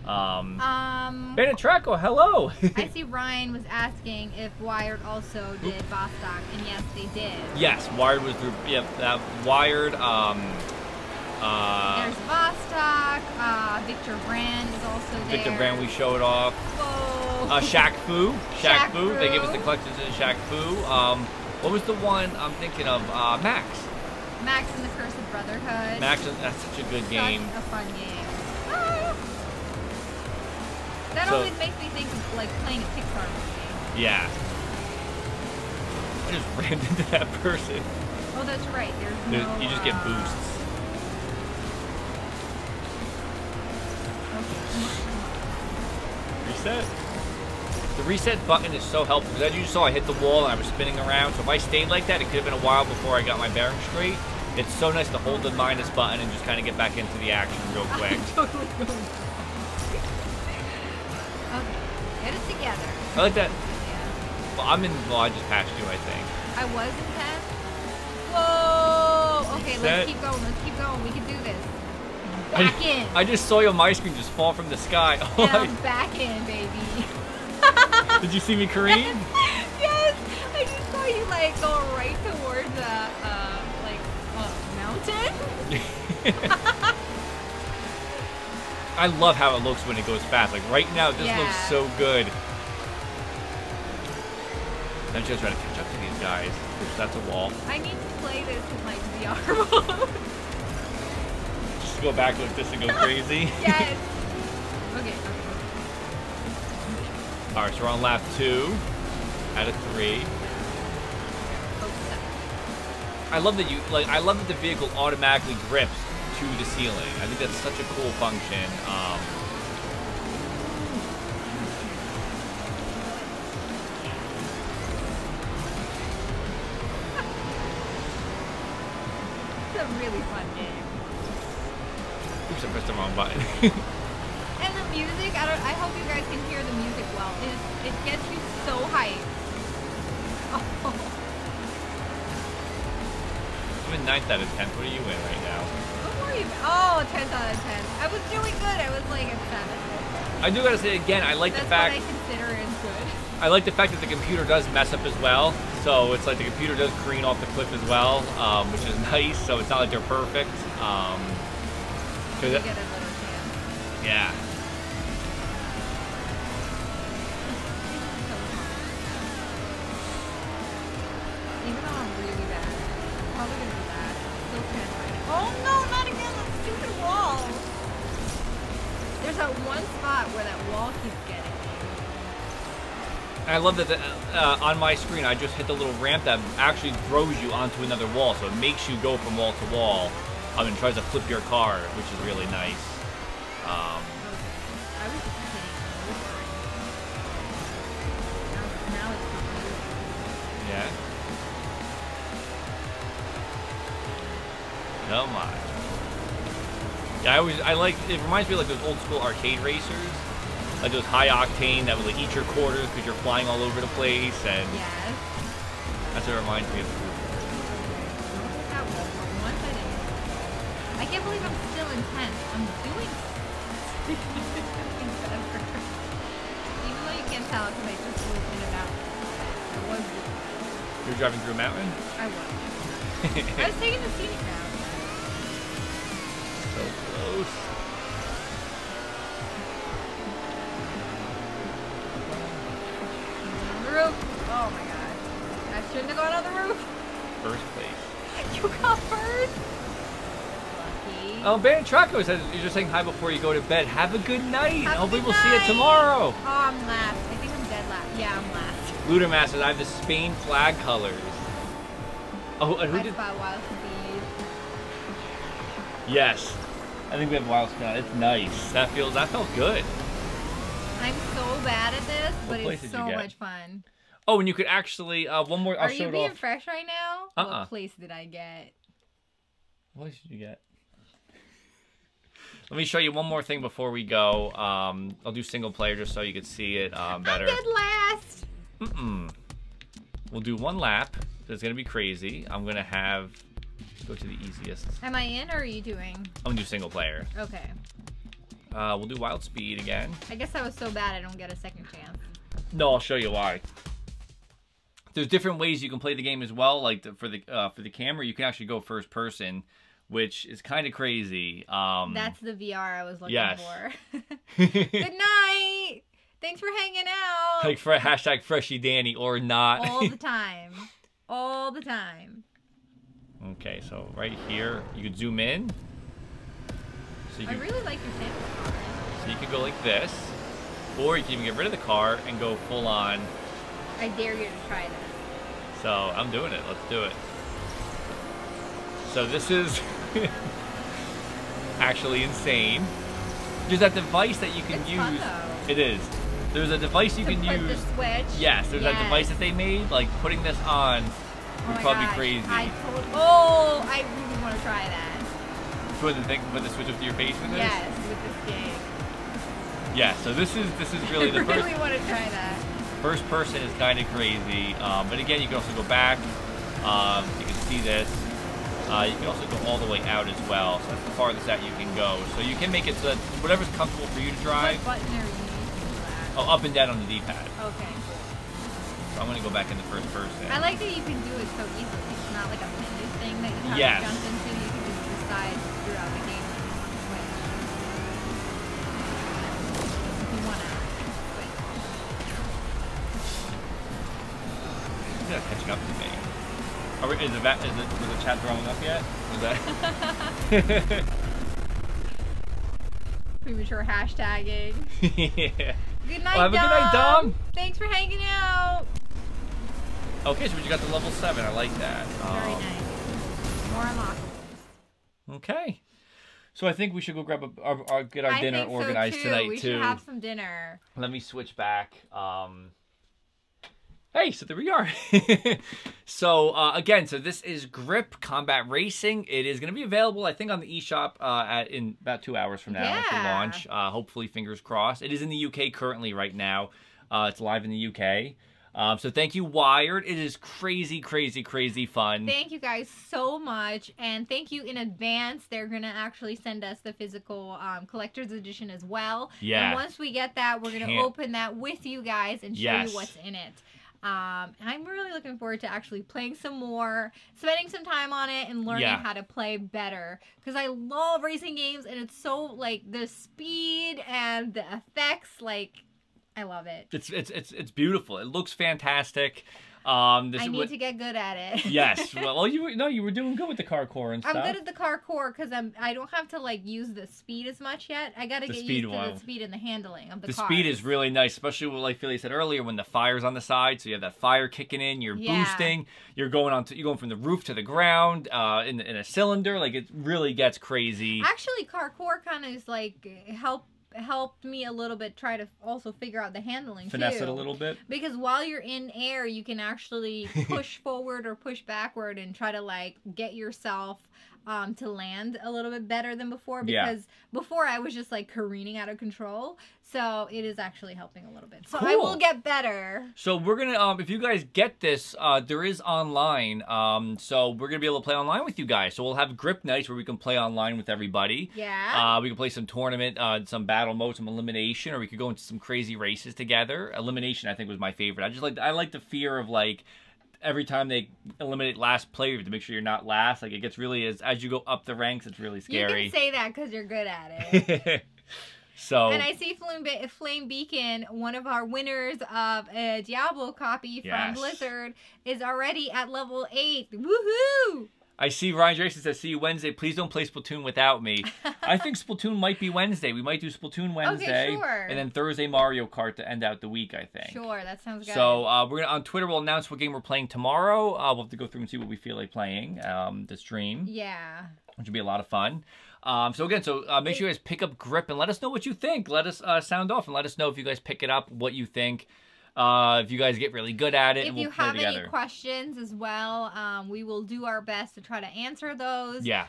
Bandit Traco, hello. I see Ryan was asking if Wired also did Vostok, and yes, they did. Yes, Wired was through. Yeah, that Wired. There's Vostok. Victor Brand is also there. Victor Brand, we showed off. Whoa. Shaq Fu. They gave us the collector's in Shaq Fu. What was the one I'm thinking of? Max. Max and the Cursed Brotherhood. Max, that's such a good game. Such a fun game. That always makes me think of like playing a Pixar movie. Yeah. I just ran into that person. Oh, that's right. You just get boosts. Reset. The reset button is so helpful because as you saw, I hit the wall and I was spinning around. So if I stayed like that, it could have been a while before I got my bearings straight. It's so nice to hold the minus button and just kind of get back into the action real quick. Totally going. Okay, get it together. I like that. Yeah. Well, I just passed you, I think. I was in 10. Whoa! Okay, let's keep going. Let's keep going. We can do this. Back in. I just saw my screen just fall from the sky. And I'm back in, baby. Did you see me careen? Yes! I just saw you like go right towards mountain. I love how it looks when it goes fast. Like right now, this looks so good. I'm just trying to catch up to these guys. Oops, that's a wall. I need to play this in like VR mode. Just go back like this and go crazy. Yes. Okay. All right, so we're on lap 2 out of 3. I love that I love that the vehicle automatically grips to the ceiling. I think that's such a cool function. It's a really fun game. Oops, I pressed the wrong button. And the music, I hope you guys can hear the music well. It gets you so hyped. Oh. I'm in 9th out of 10th. What are you in right now? What were you? Oh, 10th out of 10. I was doing good. I was like at 7. I do gotta say again, I like the fact. That's what I consider is good. I like the fact that the computer does mess up as well. So it's like the computer does careen off the cliff as well, which is nice. So it's not like they're perfect. You get a little chance. Yeah. Even though I'm really bad, I'm probably gonna be bad. Still can't find it. Oh no, not again! That stupid wall. There's that one spot where that wall keeps getting me. And I love that on my screen I just hit the little ramp that actually throws you onto another wall, so it makes you go from wall to wall. And tries to flip your car, which is really nice. Okay. I was just kidding. Now it's confusing. Yeah. Come on. Yeah, I like, it reminds me of like those old school arcade racers. Like those high octane that would like eat your quarters because you're flying all over the place, and yes. That's what it reminds me of. I can't believe I'm still in 10th. I'm doing better. Even though you can't tell because I just moved in and out. I was doing better. You were driving through a mountain? I was. I was taking the scenic route. So close. On the roof. Oh my god. I shouldn't have gone on the roof. First place. You got first? Oh, Ben Traco said you're just saying hi before you go to bed. Have a good night. Hopefully we'll see you tomorrow. Oh, I'm last. I think I'm dead last. Yeah, I'm last. Ludermaster says I have the Spain flag colors. Oh, and who did? Wild Speed. Yes, I think we have Wild Speed. It's nice. That felt good. I'm so bad at this, but it's so much fun. Oh, and you could actually one more. I'll show it off. Are you being fresh right now? What place did I get? What place did you get? Let me show you one more thing before we go. I'll do single player just so you can see it better. I'm dead last. We'll do one lap. It's gonna be crazy. I'm gonna have go to the easiest. Am I in or are you doing? I'm gonna do single player. Okay. We'll do Wild Speed again. I guess I was so bad I don't get a second chance. No, I'll show you why. There's different ways you can play the game as well. Like for the camera, you can actually go first person, which is kind of crazy. That's the VR I was looking for. Good night. Thanks for hanging out. Like for hashtag Freshy Danny or not. All the time. All the time. Okay, so right here, you could zoom in. So you I really like your sample car. So you could go like this, or you can even get rid of the car and go full on. I dare you to try this. So I'm doing it. Let's do it. So this is actually insane. There's that device that you can use. Fun, though. It is. There's a device you can use. The switch. Yes, there's that device that they made. Like putting this on would probably be crazy. I really want to try that. Put the switch up to your face with this. Yes, with this game. Yeah. So this is really the first. I really want to try that. First person is kind of crazy, but again, you can also go back. You can see this. You can also go all the way out as well. So that's the farthest out you can go. So you can make it so that whatever's comfortable for you to drive. What button are you using for that? Oh, up and down on the D-pad. Okay, cool. So I'm going to go back into first person. I like that you can do it so easily. It's not like a menu thing that you have to jump into. You can just decide throughout the game if you want to switch. If you want to switch. It's not catching up to me. Was the chat throwing up yet? Was that? Premature hashtagging. Yeah. Good night, have a good night, Dom. Thanks for hanging out. Okay, so you got the level 7. I like that. Very nice. More unlockables. Okay. So I think we should go grab get our dinner organized tonight, we should have some dinner. Let me switch back. Hey, so there we are. So, again, so this is Grip Combat Racing. It is going to be available, I think, on the eShop in about 2 hours from now for launch. Hopefully, fingers crossed. It is in the UK currently right now. It's live in the UK. So thank you, Wired. It is crazy, crazy, crazy fun. Thank you guys so much. And thank you in advance. They're going to actually send us the physical collector's edition as well. Yeah. And once we get that, we're going to open that with you guys and show you what's in it. I'm really looking forward to actually playing some more, spending some time on it, and learning how to play better. Because I love racing games, and it's so, like, the speed and the effects, like, I love it. It's beautiful. It looks fantastic. I need to get good at it. Yes. Well, you were doing good with the parkour and stuff. I'm good at the parkour because I don't have to like use the speed as much yet. I gotta get used to the speed and the handling of the cars. The speed is really nice, especially like Felia said earlier, when the fire's on the side. So you have that fire kicking in. You're boosting. You're going from the roof to the ground in a cylinder. Like it really gets crazy. Actually, parkour kind of is like helped me a little bit try to also figure out the handling finesse it a little bit, because while you're in air you can actually push forward or push backward and try to like get yourself to land a little bit better than before, because before I was just like careening out of control. So it is actually helping a little bit. So I will get better. So we're gonna if you guys get this, there is online. So we're gonna be able to play online with you guys. So we'll have grip nights where we can play online with everybody. Yeah. We can play some tournament, some battle mode, some elimination, or we could go into some crazy races together. Elimination, I think, was my favorite. I like the fear of like every time they eliminate last player, you have to make sure you're not last. Like it gets really as you go up the ranks, it's really scary. You can say that because you're good at it. So, and I see Flame Beacon, one of our winners of a Diablo copy from Blizzard, is already at level 8. Woohoo! I see Ryan Jason says, see you Wednesday. Please don't play Splatoon without me. I think Splatoon might be Wednesday. We might do Splatoon Wednesday. Okay, sure. And then Thursday Mario Kart to end out the week, I think. Sure, that sounds good. So we're gonna on Twitter, we'll announce what game we're playing tomorrow. We'll have to go through and see what we feel like playing the stream. Yeah. Which will be a lot of fun. So again, make sure you guys pick up Grip and let us know what you think. Let us sound off and let us know if you guys pick it up, what you think. If you guys get really good at it, if you have any questions as well, we will do our best to try to answer those. Yeah.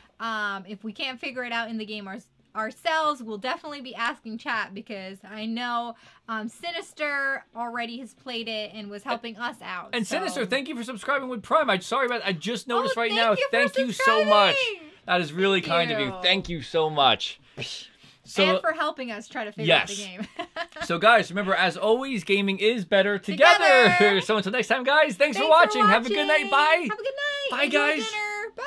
If we can't figure it out in the game ourselves, we'll definitely be asking chat, because I know Sinister already has played it and was helping us out. And so. Sinister, thank you for subscribing with Prime. I just noticed right now. Thank you so much. That is really kind of you. Thank you so much. And for helping us try to figure out the game. So, guys, remember, as always, gaming is better together. So, until next time, guys, thanks for watching. Have a good night. Bye. Have a good night. Bye, Enjoy guys. Dinner. Bye.